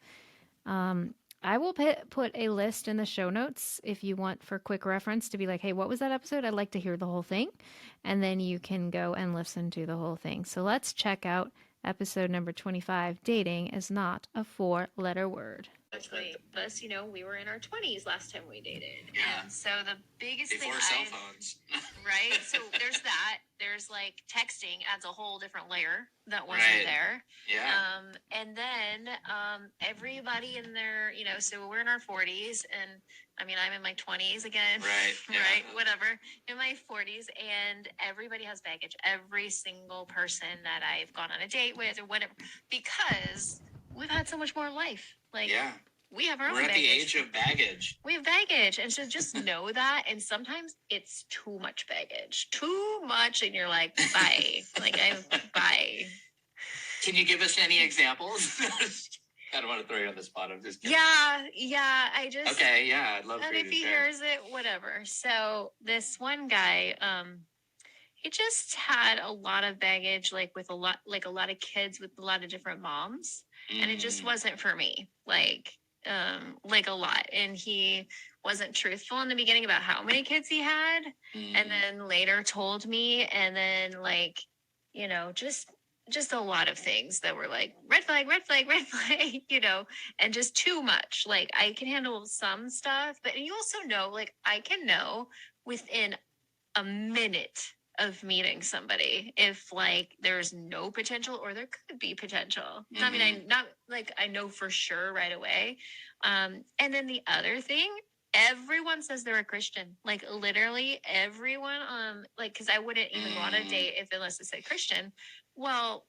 I will put a list in the show notes if you want for quick reference to be like, hey, what was that episode? I'd like to hear the whole thing. And then you can go and listen to the whole thing. So let's check out episode number 25. Dating is not a 4-letter word. Us, you know, we were in our 20s last time we dated. Yeah. And so the biggest Before thing cell phones. right? So there's that. There's like texting adds a whole different layer that wasn't there. Yeah. And then everybody in their, you know, so we're in our 40s and I mean, I'm in my 20s again. Right. Yeah. Right. Whatever. In my 40s and everybody has baggage. Every single person that I've gone on a date with or whatever, because we've had so much more life. Like, yeah. We have our own We're at baggage. the age of baggage. We have baggage. And so just know that. And sometimes it's too much baggage. Too much. And you're like, bye. Bye. Can you give us any examples? I don't want to throw you on the spot. I'm just kidding. Yeah. Okay, yeah. I'd love and for you if to he share. hears it, whatever. So this one guy, he just had a lot of baggage, like with a lot of kids with a lot of different moms. And it just wasn't for me. Like a lot. And he wasn't truthful in the beginning about how many kids he had. And then later told me. And then you know, just a lot of things that were like red flag, you know, and just too much. Like I can handle some stuff, but you also know, like I can know within a minute of meeting somebody if like there's no potential or there could be potential. I mean, I know for sure right away. And then the other thing, everyone says they're a Christian. Like literally everyone, like, cause I wouldn't even go on a date unless it said Christian. Well,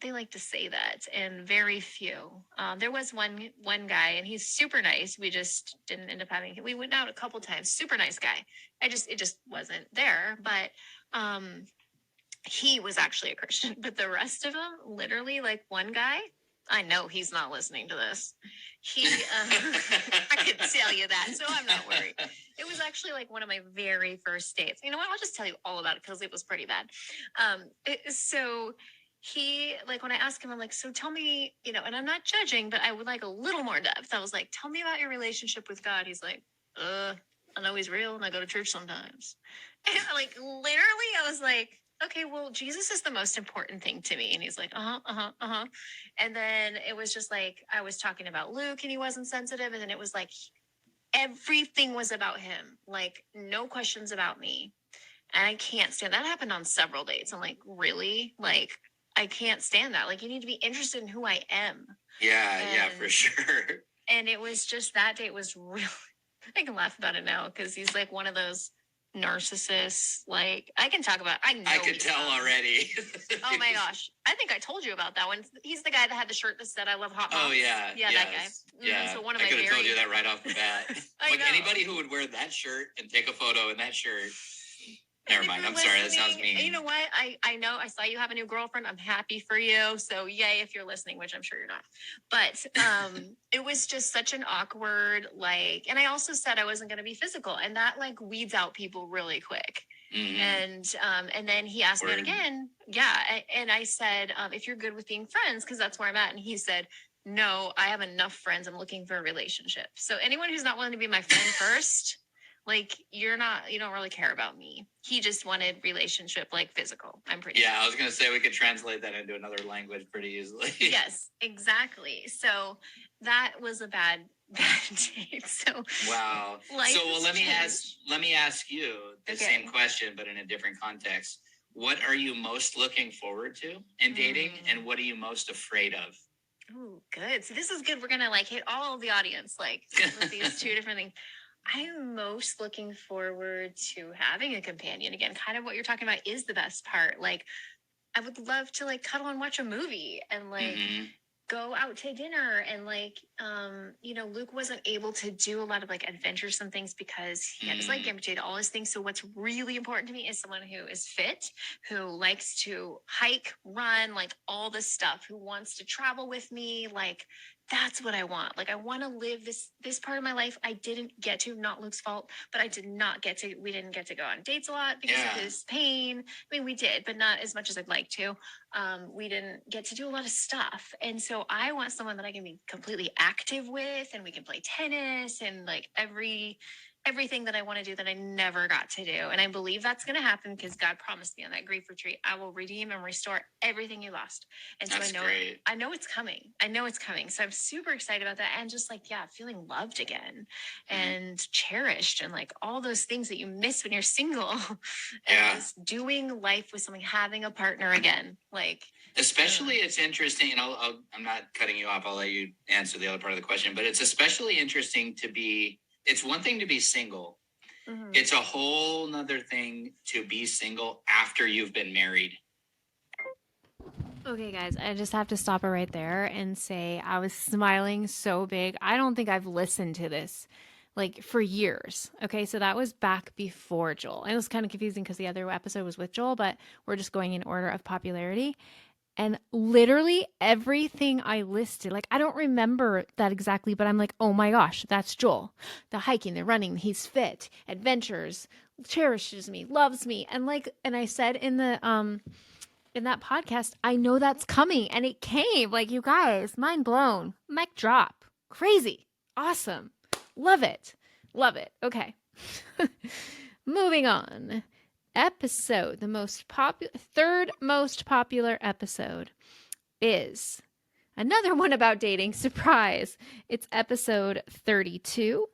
they like to say that, and very few. There was one guy, and he's super nice. We just didn't end up having. We went out a couple times. Super nice guy. It just wasn't there. But he was actually a Christian. But the rest of them, literally, like one guy. I know he's not listening to this. He, I could tell you that, so I'm not worried. It was actually like one of my very first dates. You know what? I'll just tell you all about it because it was pretty bad. So he, like, when I asked him, I'm like, so tell me, and I'm not judging, but I would like a little more depth. I was like, tell me about your relationship with God. He's like, I know he's real and I go to church sometimes. And like, literally, I was like, okay, well, Jesus is the most important thing to me. And he's like, And then it was just like, I was talking about Luke and he wasn't sensitive. And then it was like, everything was about him. Like, no questions about me. And I can't stand that. Happened on several dates. I'm like, really? Like, I can't stand that. Like, you need to be interested in who I am. Yeah, for sure. And it was just, that date was really, I can laugh about it now because he's like one of those narcissists. Like, I can talk about, I could tell already. Oh my gosh. I think I told you about that one. He's the guy that had the shirt that said I love hot moms. Oh yeah. Yeah, yes. That guy. Yeah. So one of I my could have told you that right off the bat. Like know. Anybody who would wear that shirt and take a photo in that shirt. Never mind. I'm sorry. That sounds mean. You know what? I know. I saw you have a new girlfriend. I'm happy for you. So yay if you're listening, which I'm sure you're not. But it was just such an awkward, like, and I also said I wasn't going to be physical, and that like weeds out people really quick. Mm-hmm. And then he asked me again. Yeah. And I said, if you're good with being friends, because that's where I'm at. And he said, no, I have enough friends. I'm looking for a relationship. So anyone who's not willing to be my friend first, like, you don't really care about me. He just wanted relationship, like physical. I'm pretty sure. I was going to say we could translate that into another language pretty easily. Yes, exactly. So that was a bad date. So wow. So well, let me ask you the same question, but in a different context. What are you most looking forward to in dating, and what are you most afraid of? Oh, good. So this is good. We're gonna like hit all of the audience like with these two different things. I'm most looking forward to having a companion. Again, kind of what you're talking about is the best part. Like, I would love to like cuddle and watch a movie and like go out to dinner. And like, Luke wasn't able to do a lot of like adventuresome things because he had his leg amputated, all his things. So what's really important to me is someone who is fit, who likes to hike, run, like all this stuff, who wants to travel with me. Like, that's what I want. Like, I want to live this part of my life. I didn't get to, not Luke's fault, but we didn't get to go on dates a lot because of his pain. I mean, we did, but not as much as I'd like to. We didn't get to do a lot of stuff. And so I want someone that I can be completely active with, and we can play tennis and like everything that I want to do that I never got to do. And I believe that's going to happen because God promised me on that grief retreat, I will redeem and restore everything you lost. And so I know it's coming. So I'm super excited about that. And just like, feeling loved again and cherished and like all those things that you miss when you're single and just doing life with someone, having a partner again. Like, especially it's interesting, and I'm not cutting you off. I'll let you answer the other part of the question, but it's especially interesting it's one thing to be single. Mm-hmm. It's a whole nother thing to be single after you've been married. Okay, guys, I just have to stop it right there and say I was smiling so big. I don't think I've listened to this like for years. Okay, so that was back before Joel. It was kind of confusing because the other episode was with Joel, but we're just going in order of popularity. And literally everything I listed, like, I don't remember that exactly, but I'm like, oh my gosh, that's Joel. The hiking, the running, he's fit, adventures, cherishes me, loves me. And I said in that podcast, I know that's coming, and it came. Like, you guys, mind blown, mic drop, crazy, awesome, love it. Okay. Moving on. Episode, third most popular episode is another one about dating. Surprise. It's episode 32,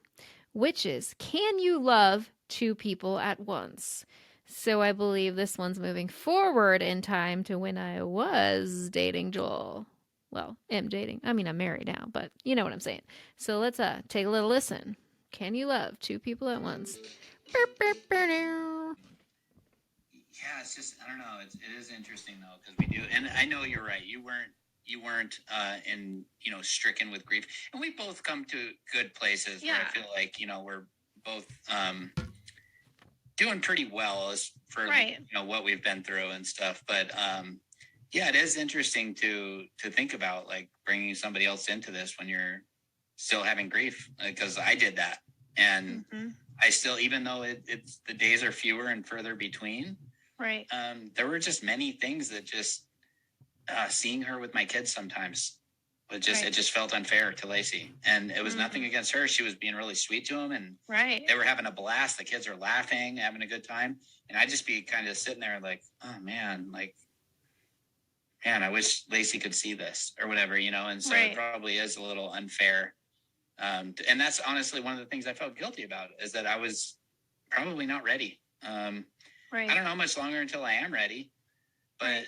which is, can you love two people at once? So I believe this one's moving forward in time to when I was dating Joel. Well, am dating. I mean, I'm married now, but you know what I'm saying. So let's take a little listen. Can you love two people at once? Yeah, it's just, I don't know. It is interesting though, because we do, and I know you're right. You weren't in, stricken with grief, and we both come to good places where I feel like, we're both doing pretty well as for Right. what we've been through and stuff. But yeah, it is interesting to think about like bringing somebody else into this when you're still having grief, because I did that, and I still, even though it's the days are fewer and further between, Right. there were just many things that just seeing her with my kids sometimes it just felt unfair to Lacey, and it was nothing against her. She was being really sweet to him, and they were having a blast. The kids are laughing, having a good time, and I'd just be kind of sitting there like, oh man, like, man, I wish Lacey could see this or whatever, and so it probably is a little unfair. And that's honestly one of the things I felt guilty about, is that I was probably not ready. I don't know how much longer until I am ready, but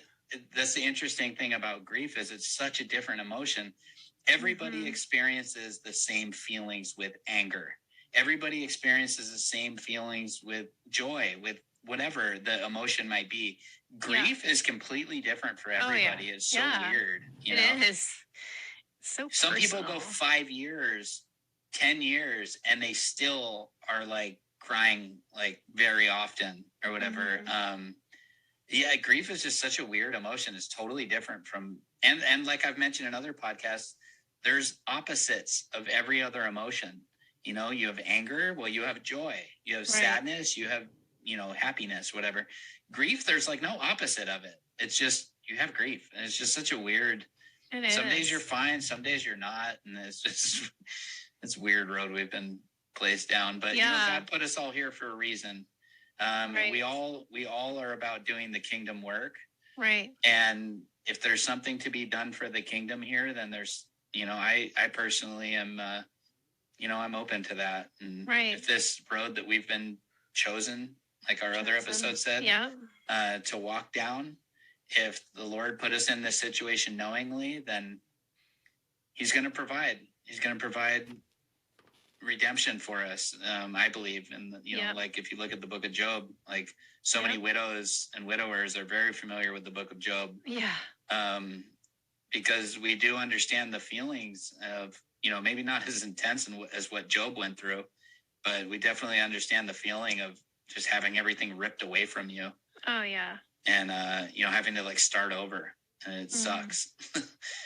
that's the interesting thing about grief, is it's such a different emotion. Everybody experiences the same feelings with anger. Everybody experiences the same feelings with joy, with whatever the emotion might be. Grief is completely different for everybody. It's so weird. It is. So some personal. people go 5 years, 10 years, and they still are like crying like very often or whatever. Yeah, grief is just such a weird emotion. It's totally different from, and like I've mentioned in other podcasts, there's opposites of every other emotion. You have anger, well, you have joy, you have sadness, you have, happiness, whatever. Grief, there's like no opposite of it. It's just, you have grief, and it's just such a weird, some days you're fine, some days you're not, and it's just, it's a weird road we've been placed down. But God put us all here for a reason. We all are about doing the kingdom work, and if there's something to be done for the kingdom here, then there's, I personally am, I'm open to that. And if this road that we've been chosen, like our other episode said, to walk down, if the Lord put us in this situation knowingly, then He's going to provide. He's going to provide redemption for us, I believe. And like if you look at the book of Job, like so many widows and widowers are very familiar with the book of Job, because we do understand the feelings of, maybe not as intense as what Job went through, but we definitely understand the feeling of just having everything ripped away from you, and having to like start over, and it sucks.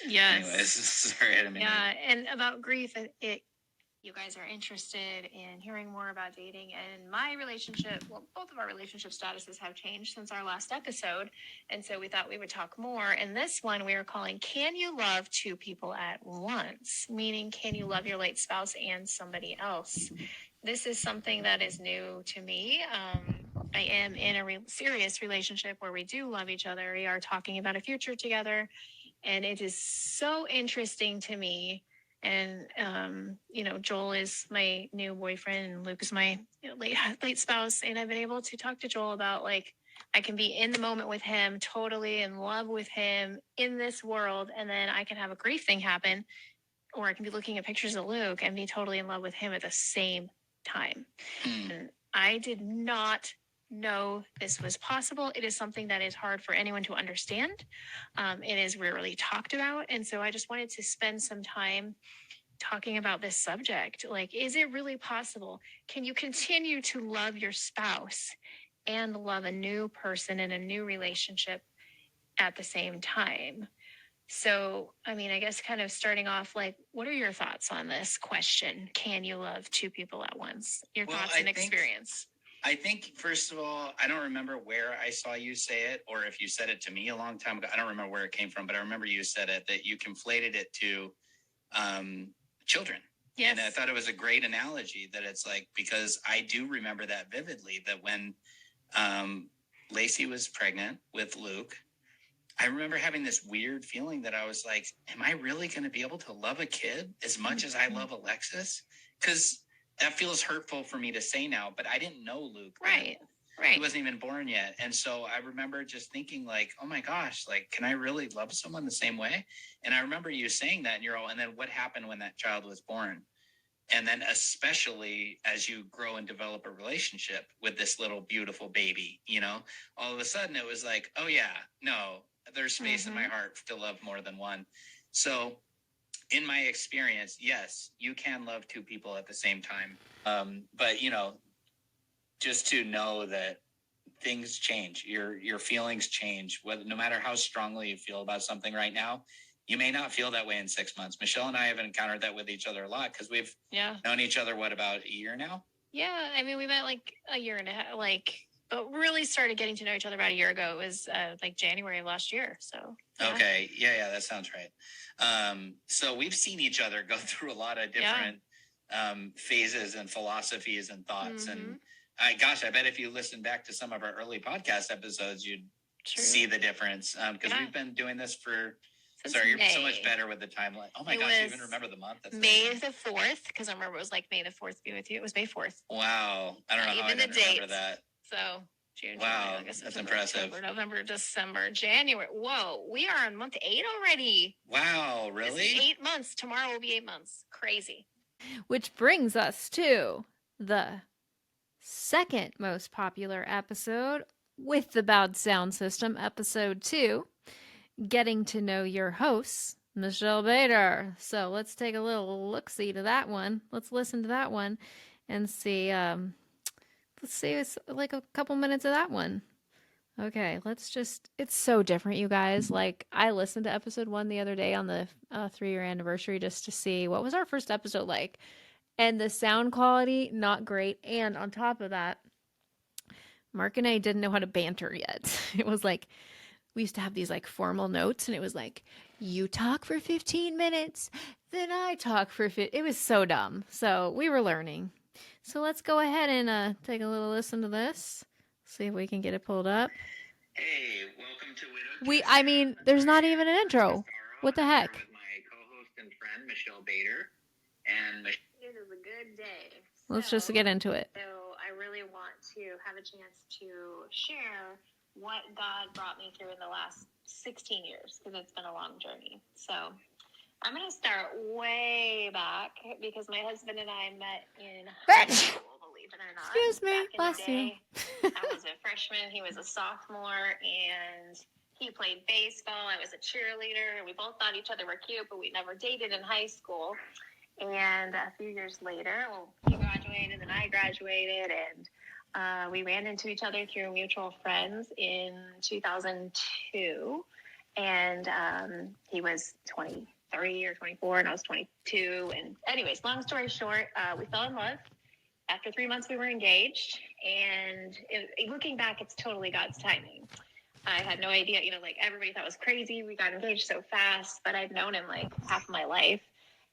Anyways, sorry, I didn't mean to... And about grief, you guys are interested in hearing more about dating and my relationship. Well, both of our relationship statuses have changed since our last episode. And so we thought we would talk more. And this one we are calling, Can You Love Two People at Once? Meaning, can you love your late spouse and somebody else? This is something that is new to me. I am in a serious relationship where we do love each other. We are talking about a future together. And it is so interesting to me. And, Joel is my new boyfriend and Luke is my late spouse. And I've been able to talk to Joel about like, I can be in the moment with him, totally in love with him in this world. And then I can have a grief thing happen, or I can be looking at pictures of Luke and be totally in love with him at the same time. And I did not know this was possible. It is something that is hard for anyone to understand. It is rarely talked about. And so I just wanted to spend some time talking about this subject. Like, is it really possible? Can you continue to love your spouse and love a new person in a new relationship at the same time? So, I mean, I guess kind of starting off, like, what are your thoughts on this question? Can you love two people at once? Your thoughts and experience. I think, first of all, I don't remember where I saw you say it, or if you said it to me a long time ago. I don't remember where it came from, but I remember you said it, that you conflated it to children. Yes. And I thought it was a great analogy, that it's like, because I do remember that vividly, that when Lacey was pregnant with Luke, I remember having this weird feeling that I was like, am I really going to be able to love a kid as much as I love Alexis? Because that feels hurtful for me to say now, but I didn't know Luke. Right. He wasn't even born yet. And so I remember just thinking like, oh my gosh, like, can I really love someone the same way? And I remember you saying that, and and then what happened when that child was born? And then especially as you grow and develop a relationship with this little beautiful baby, all of a sudden it was like, oh yeah, no, there's space in my heart to love more than one. So in my experience, yes, you can love two people at the same time. But just to know that things change, your feelings change, whether no matter how strongly you feel about something right now, you may not feel that way in 6 months. Michelle and I have encountered that with each other a lot because we've known each other, about a year now? Yeah, I mean, we met like a year and a half, but really started getting to know each other about a year ago. It was like January of last year. So yeah. Okay, yeah, that sounds right. So we've seen each other go through a lot of different phases and philosophies and thoughts, and I bet if you listen back to some of our early podcast episodes, you'd see the difference because we've been doing this for. Sorry, you're so much better with the timeline. Oh my gosh, you even remember the month? That's May the 4th, because I remember it was like May the 4th be with you. It was May 4th. Wow. I don't know how I didn't remember that. So June, wow, July, August, that's September, impressive. October, November, December, January. Whoa, we are on month 8 already. Wow, really? This is 8 months. Tomorrow will be 8 months. Crazy. Which brings us to the second most popular episode with the bad sound system, episode 2, getting to know your hosts, Michelle Bader. So let's take a little look-see to that one. Let's listen to that one and see. Let's see, it's like a couple minutes of that one. Okay, it's so different, you guys. Like, I listened to episode 1 the other day on the 3-year anniversary just to see what was our first episode like. And the sound quality, not great. And on top of that, Mark and I didn't know how to banter yet. It was like, we used to have these like formal notes, and it was like, you talk for 15 minutes, then I talk for 15. It was so dumb. So we were learning. So let's go ahead and take a little listen to this. See if we can get it pulled up. Hey, welcome to Widow. There's not even an intro. What the heck? With my co-host and friend, Michelle Bader. And it is a good day. Let's just get into it. So I really want to have a chance to share what God brought me through in the last 16 years, because it's been a long journey. So I'm going to start way back, because my husband and I met in high school, believe it or not. Excuse me, bless you. I was a freshman, he was a sophomore, and he played baseball. I was a cheerleader. We both thought each other were cute, but we never dated in high school. And a few years later, he graduated and I graduated, and we ran into each other through mutual friends in 2002, and he was 23 or 24, and I was 22. And anyways, long story short, we fell in love. After 3 months, we were engaged, and looking back, it's totally God's timing. I had no idea, everybody thought it was crazy. We got engaged so fast, but I've known him like half of my life.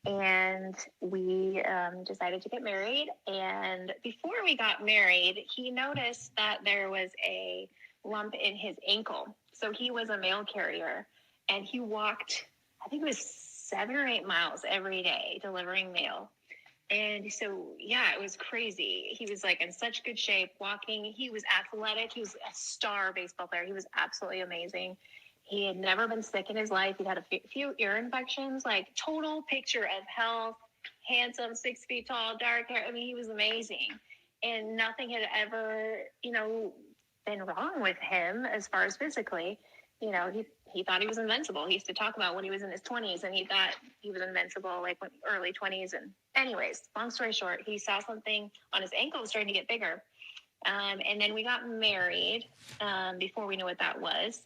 And we decided to get married. And before we got married, he noticed that there was a lump in his ankle. So he was a mail carrier, and he walked, I think it was 7 or 8 miles every day delivering mail. And so, it was crazy. He was like in such good shape walking. He was athletic. He was a star baseball player. He was absolutely amazing. He had never been sick in his life. He'd had a few ear infections, like total picture of health, handsome, 6 feet tall, dark hair. I mean, he was amazing. And nothing had ever, been wrong with him as far as physically. He thought he was invincible. He used to talk about when he was in his 20s, and he thought he was invincible, like early 20s. And anyways, long story short, he saw something on his ankle was starting to get bigger. And then we got married before we knew what that was.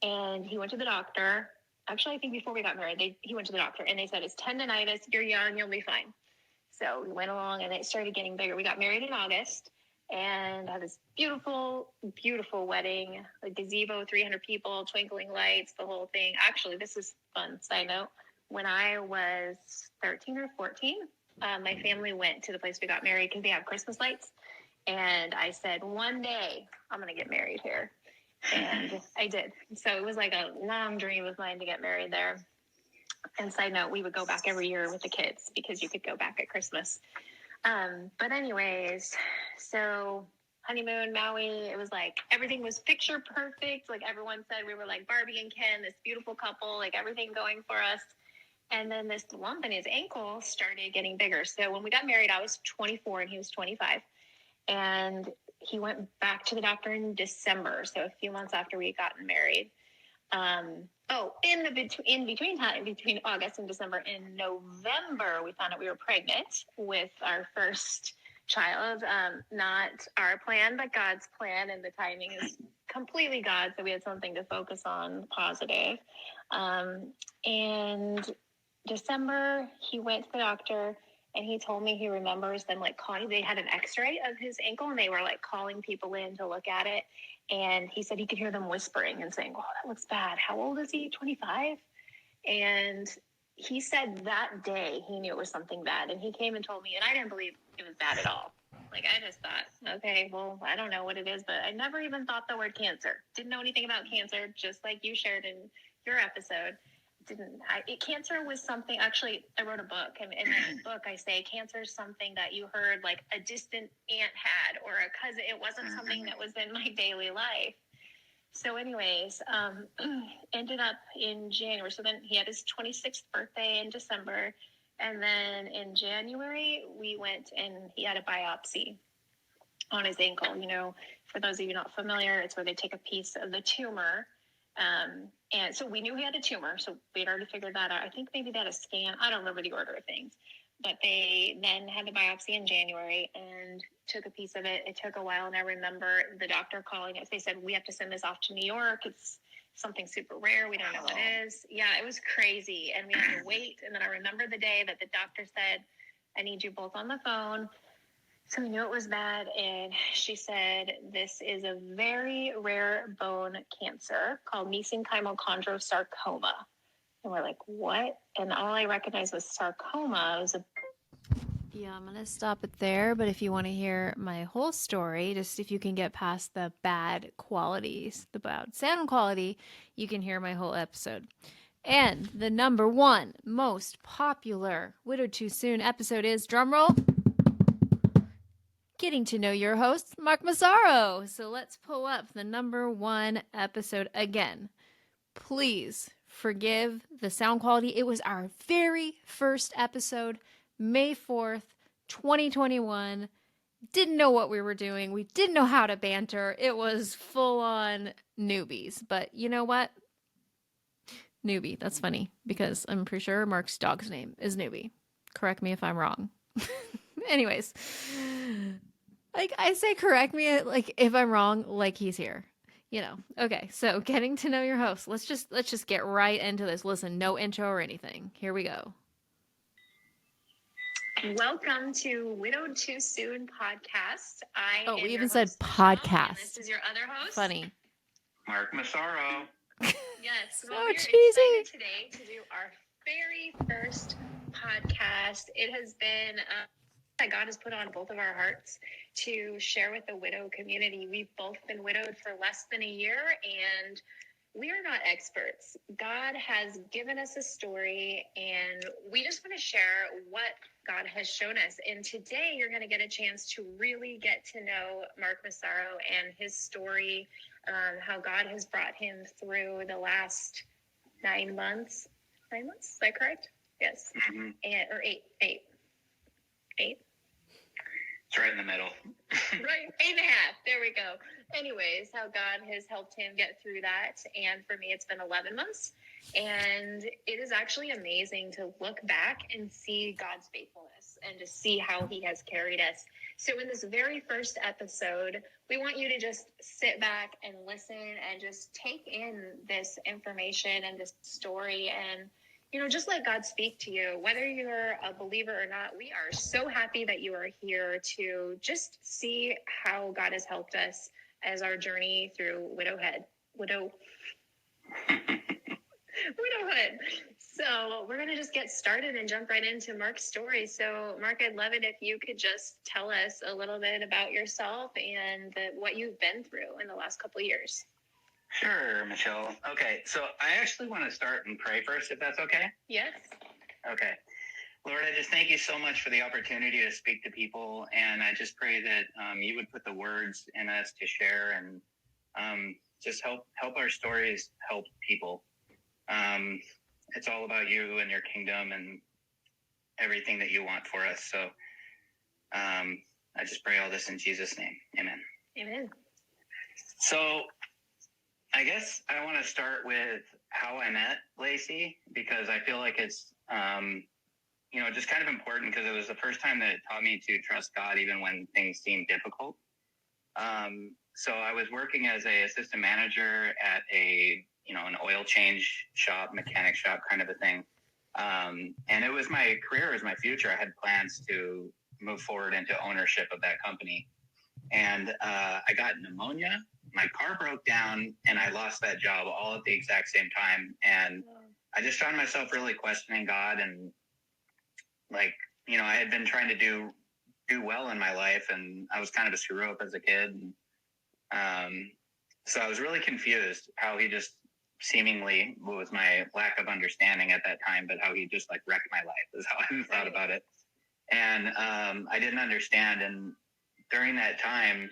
And he went to the doctor. Actually, I think before we got married, he went to the doctor, and they said, it's tendonitis. You're young. You'll be fine. So we went along, and it started getting bigger. We got married in August and had this beautiful, beautiful wedding, a gazebo, 300 people, twinkling lights, the whole thing. Actually, this is fun. Side note, when I was 13 or 14, my family went to the place we got married because they have Christmas lights. And I said, one day I'm going to get married here. And I did. So it was like a long dream of mine to get married there. And side note, we would go back every year with the kids because you could go back at Christmas. But anyways, so honeymoon, Maui, it was like everything was picture perfect. Like everyone said, we were like Barbie and Ken, this beautiful couple, like everything going for us. And then this lump in his ankle started getting bigger. So when we got married, I was 24 and he was 25. And he went back to the doctor in December, so a few months after we had gotten married. In between time, between August and December, in November, we found out we were pregnant with our first child. Not our plan, but God's plan, and the timing is completely God. So we had something to focus on positive. And December, he went to the doctor. And he told me he remembers them like calling. They had an X-ray of his ankle, and they were like calling people in to look at it. And he said he could hear them whispering and saying, "Oh, that looks bad. How old is he? 25?" And he said that day he knew it was something bad. And he came and told me, and I didn't believe it was bad at all. Like, I just thought, okay, well, I don't know what it is, but I never even thought the word cancer. Didn't know anything about cancer, just like you shared in your episode. Cancer was something, actually, I wrote a book, and in that book I say cancer is something that you heard like a distant aunt had or a cousin. It wasn't something that was in my daily life. So anyways, ended up in January. So then he had his 26th birthday in December. And then in January, we went and he had a biopsy on his ankle. You know, for those of you not familiar, it's where they take a piece of the tumor. And so we knew he had a tumor, so we had already figured that out. I think maybe they had a scan. I don't remember the order of things. But they then had the biopsy in January and took a piece of it. It took a while, and I remember the doctor calling us. They said, "We have to send this off to New York. It's something super rare. We don't know what it is." Yeah, it was crazy, and we had to wait. And then I remember the day that the doctor said, "I need you both on the phone." So we knew it was bad, and she said, "This is a very rare bone cancer called mesenchymal chondrosarcoma." And we're like, "What?" And all I recognized was sarcoma. It was Yeah, I'm going to stop it there. But if you want to hear my whole story, just if you can get past the bad qualities, the bad sound quality, you can hear my whole episode. And the number one most popular Widowed Too Soon episode is, drumroll, getting to know your host, Mark Massaro. So let's pull up the number one episode again. Please forgive the sound quality. It was our very first episode, May 4th, 2021. Didn't know what we were doing. We didn't know how to banter. It was full on newbies. But you know what? Newbie. That's funny because I'm pretty sure Mark's dog's name is Newbie. Correct me if I'm wrong. Anyways, like I say, correct me like if I'm wrong, like he's here. You know. Okay, so getting to know your host. Let's just get right into this. Listen, no intro or anything. Here we go. Welcome to Widowed Too Soon podcast. We even said podcast. And this is your other host. Funny. Mark Massaro. Yes. So Well, we're cheesy. excited today to do our very first podcast. It has been that God has put on both of our hearts to share with the widow community. We've both been widowed for less than a year, and we are not experts. God has given us a story, and we just want to share what God has shown us. And today you're going to get a chance to really get to know Mark Massaro and his story, how God has brought him through the last 9 months. 9 months? Is that correct? Yes. Mm-hmm. Or eight. It's right in the middle. Right, 8.5. There we go. Anyways, how God has helped him get through that. And for me, it's been 11 months. And it is actually amazing to look back and see God's faithfulness and to see how he has carried us. So in this very first episode, we want you to just sit back and listen and just take in this information and this story and, you know, just let God speak to you. Whether you're a believer or not, we are so happy that you are here to just see how God has helped us as our journey through widowhood. So we're going to just get started and jump right into Mark's story. So Mark, I'd love it if you could just tell us a little bit about yourself and what you've been through in the last couple of years. Sure, Michelle. Okay, so I actually want to start and pray first, if that's okay. Yes. Okay. Lord, I just thank you so much for the opportunity to speak to people, and I just pray that you would put the words in us to share and just help our stories help people. it's all about you and your kingdom and everything that you want for us. So I just pray all this in Jesus' name. Amen. Amen. So I guess I want to start with how I met Lacey, because I feel like it's, just kind of important, because it was the first time that it taught me to trust God even when things seemed difficult. So I was working as a assistant manager at an oil change shop, mechanic shop kind of a thing. And it was my career, it was my future. I had plans to move forward into ownership of that company. And I got pneumonia, my car broke down, and I lost that job all at the exact same time. And I just found myself really questioning God, and I had been trying to do well in my life, and I was kind of a screw up as a kid. So I was really confused how he just seemingly, was my lack of understanding at that time, but how he just wrecked my life is how I thought about it. And I didn't understand. And during that time,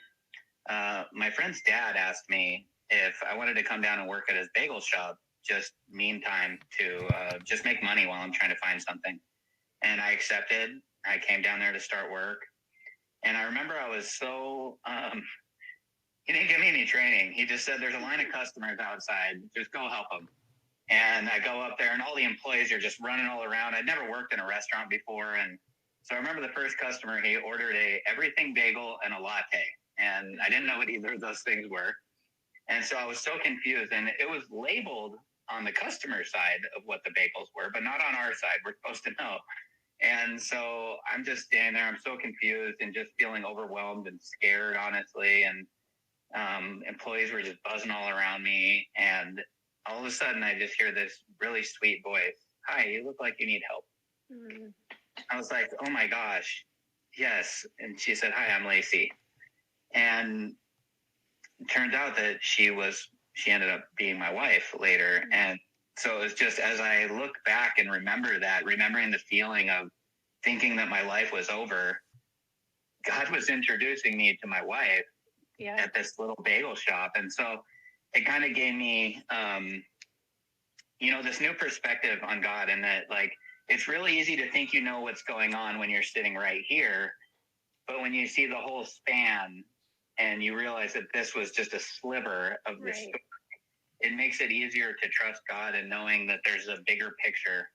my friend's dad asked me if I wanted to come down and work at his bagel shop, just meantime, to just make money while I'm trying to find something. And I accepted. I came down there to start work. And I remember I was so, he didn't give me any training. He just said, there's a line of customers outside. Just go help them. And I go up there, and all the employees are just running all around. I'd never worked in a restaurant before. And so I remember the first customer, he ordered a everything bagel and a latte. And I didn't know what either of those things were. And so I was so confused. And it was labeled on the customer side of what the bagels were, but not on our side. We're supposed to know. And so I'm just standing there. I'm so confused and just feeling overwhelmed and scared, honestly. And employees were just buzzing all around me. And all of a sudden, I just hear this really sweet voice. Hi, you look like you need help. Mm-hmm. I was like, oh my gosh, yes. And she said, hi, I'm Lacey. And it turns out that she ended up being my wife later. Mm-hmm. And so it was just, as I look back and remembering the feeling of thinking that my life was over, God was introducing me to my wife at this little bagel shop. And so it kind of gave me, this new perspective on God, and that it's really easy to think you know what's going on when you're sitting right here. But when you see the whole span and you realize that this was just a sliver of the story, it makes it easier to trust God, and knowing that there's a bigger picture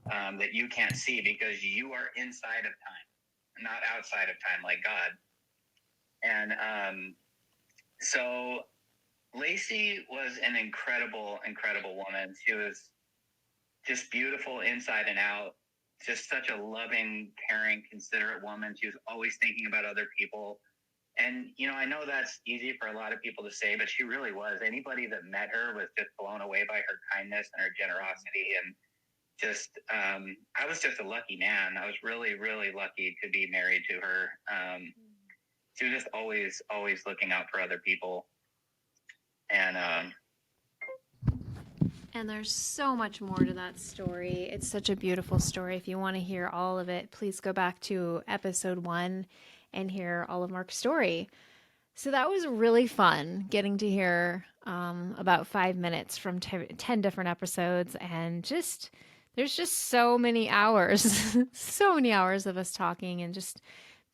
that you can't see, because you are inside of time, not outside of time like God. And so Lacey was an incredible, incredible woman. She was just beautiful inside and out, just such a loving, caring, considerate woman. She was always thinking about other people. And, I know that's easy for a lot of people to say, but she really was. Anybody that met her was just blown away by her kindness and her generosity. And just, I was just a lucky man. I was really, really lucky to be married to her. She was just always, always looking out for other people. And there's so much more to that story. It's such a beautiful story. If you want to hear all of it, please go back to episode 1 and hear all of Mark's story. So that was really fun getting to hear about 5 minutes from 10 different episodes. And there's just so many hours, so many hours of us talking and just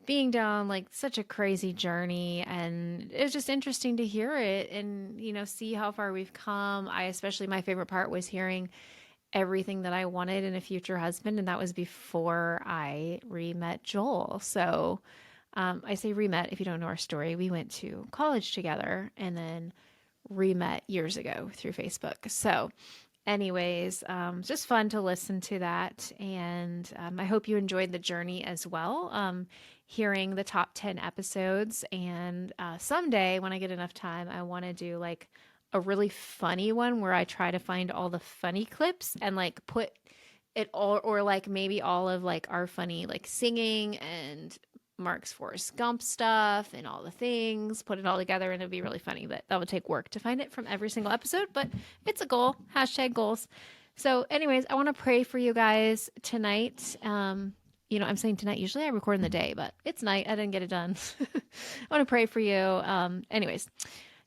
being down such a crazy journey. And it was just interesting to hear it and, see how far we've come. My favorite part was hearing everything that I wanted in a future husband. And that was before I re-met Joel. So I say re-met, if you don't know our story, we went to college together and then re-met years ago through Facebook. So anyways, just fun to listen to that. And I hope you enjoyed the journey as well, hearing the top 10 episodes. And someday when I get enough time, I want to do a really funny one where I try to find all the funny clips and put it all, or maybe all of our funny singing and Mark's Forrest Gump stuff and all the things, put it all together, and it'd be really funny, but that would take work to find it from every single episode, but it's a goal, #goals. So anyways, I want to pray for you guys tonight. I'm saying tonight, usually I record in the day, but it's night. I didn't get it done. I want to pray for you. Anyways,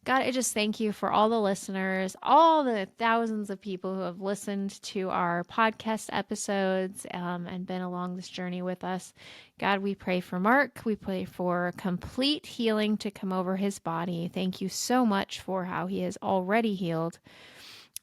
God, I just thank you for all the listeners, all the thousands of people who have listened to our podcast episodes and been along this journey with us. God, we pray for Mark. We pray for complete healing to come over his body. Thank you so much for how he is already healed.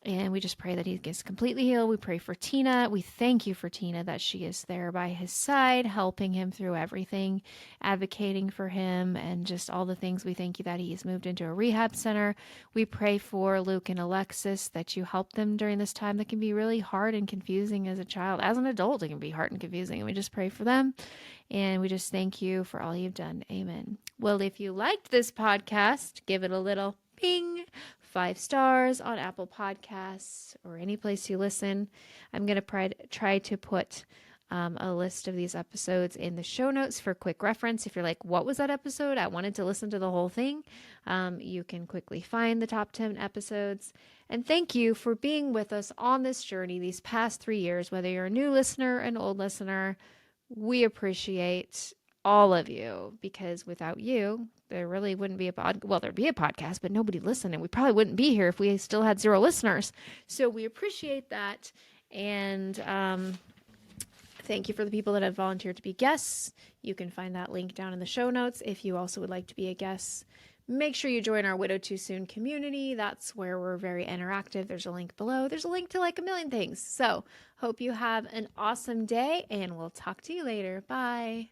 And we just pray that he gets completely healed. We pray for Tina. We thank you for Tina, that she is there by his side, helping him through everything, advocating for him, and just all the things. We thank you that he has moved into a rehab center. We pray for Luke and Alexis, that you help them during this time that can be really hard and confusing as a child. As an adult, it can be hard and confusing. And we just pray for them. And we just thank you for all you've done. Amen. Well, if you liked this podcast, give it a little ping. 5 stars on Apple Podcasts or any place you listen. I'm going to try to put a list of these episodes in the show notes for quick reference. If you're like, what was that episode? I wanted to listen to the whole thing. You can quickly find the top 10 episodes. And thank you for being with us on this journey these past 3 years, whether you're a new listener, an old listener. We appreciate all of you, because without you, there really wouldn't be there'd be a podcast, but nobody listened, and we probably wouldn't be here if we still had 0 listeners. So we appreciate that. And thank you for the people that have volunteered to be guests. You can find that link down in the show notes. If you also would like to be a guest, make sure you join our Widow Too Soon community. That's where we're very interactive. There's a link below. There's a link to like a million things. So hope you have an awesome day, and we'll talk to you later. Bye.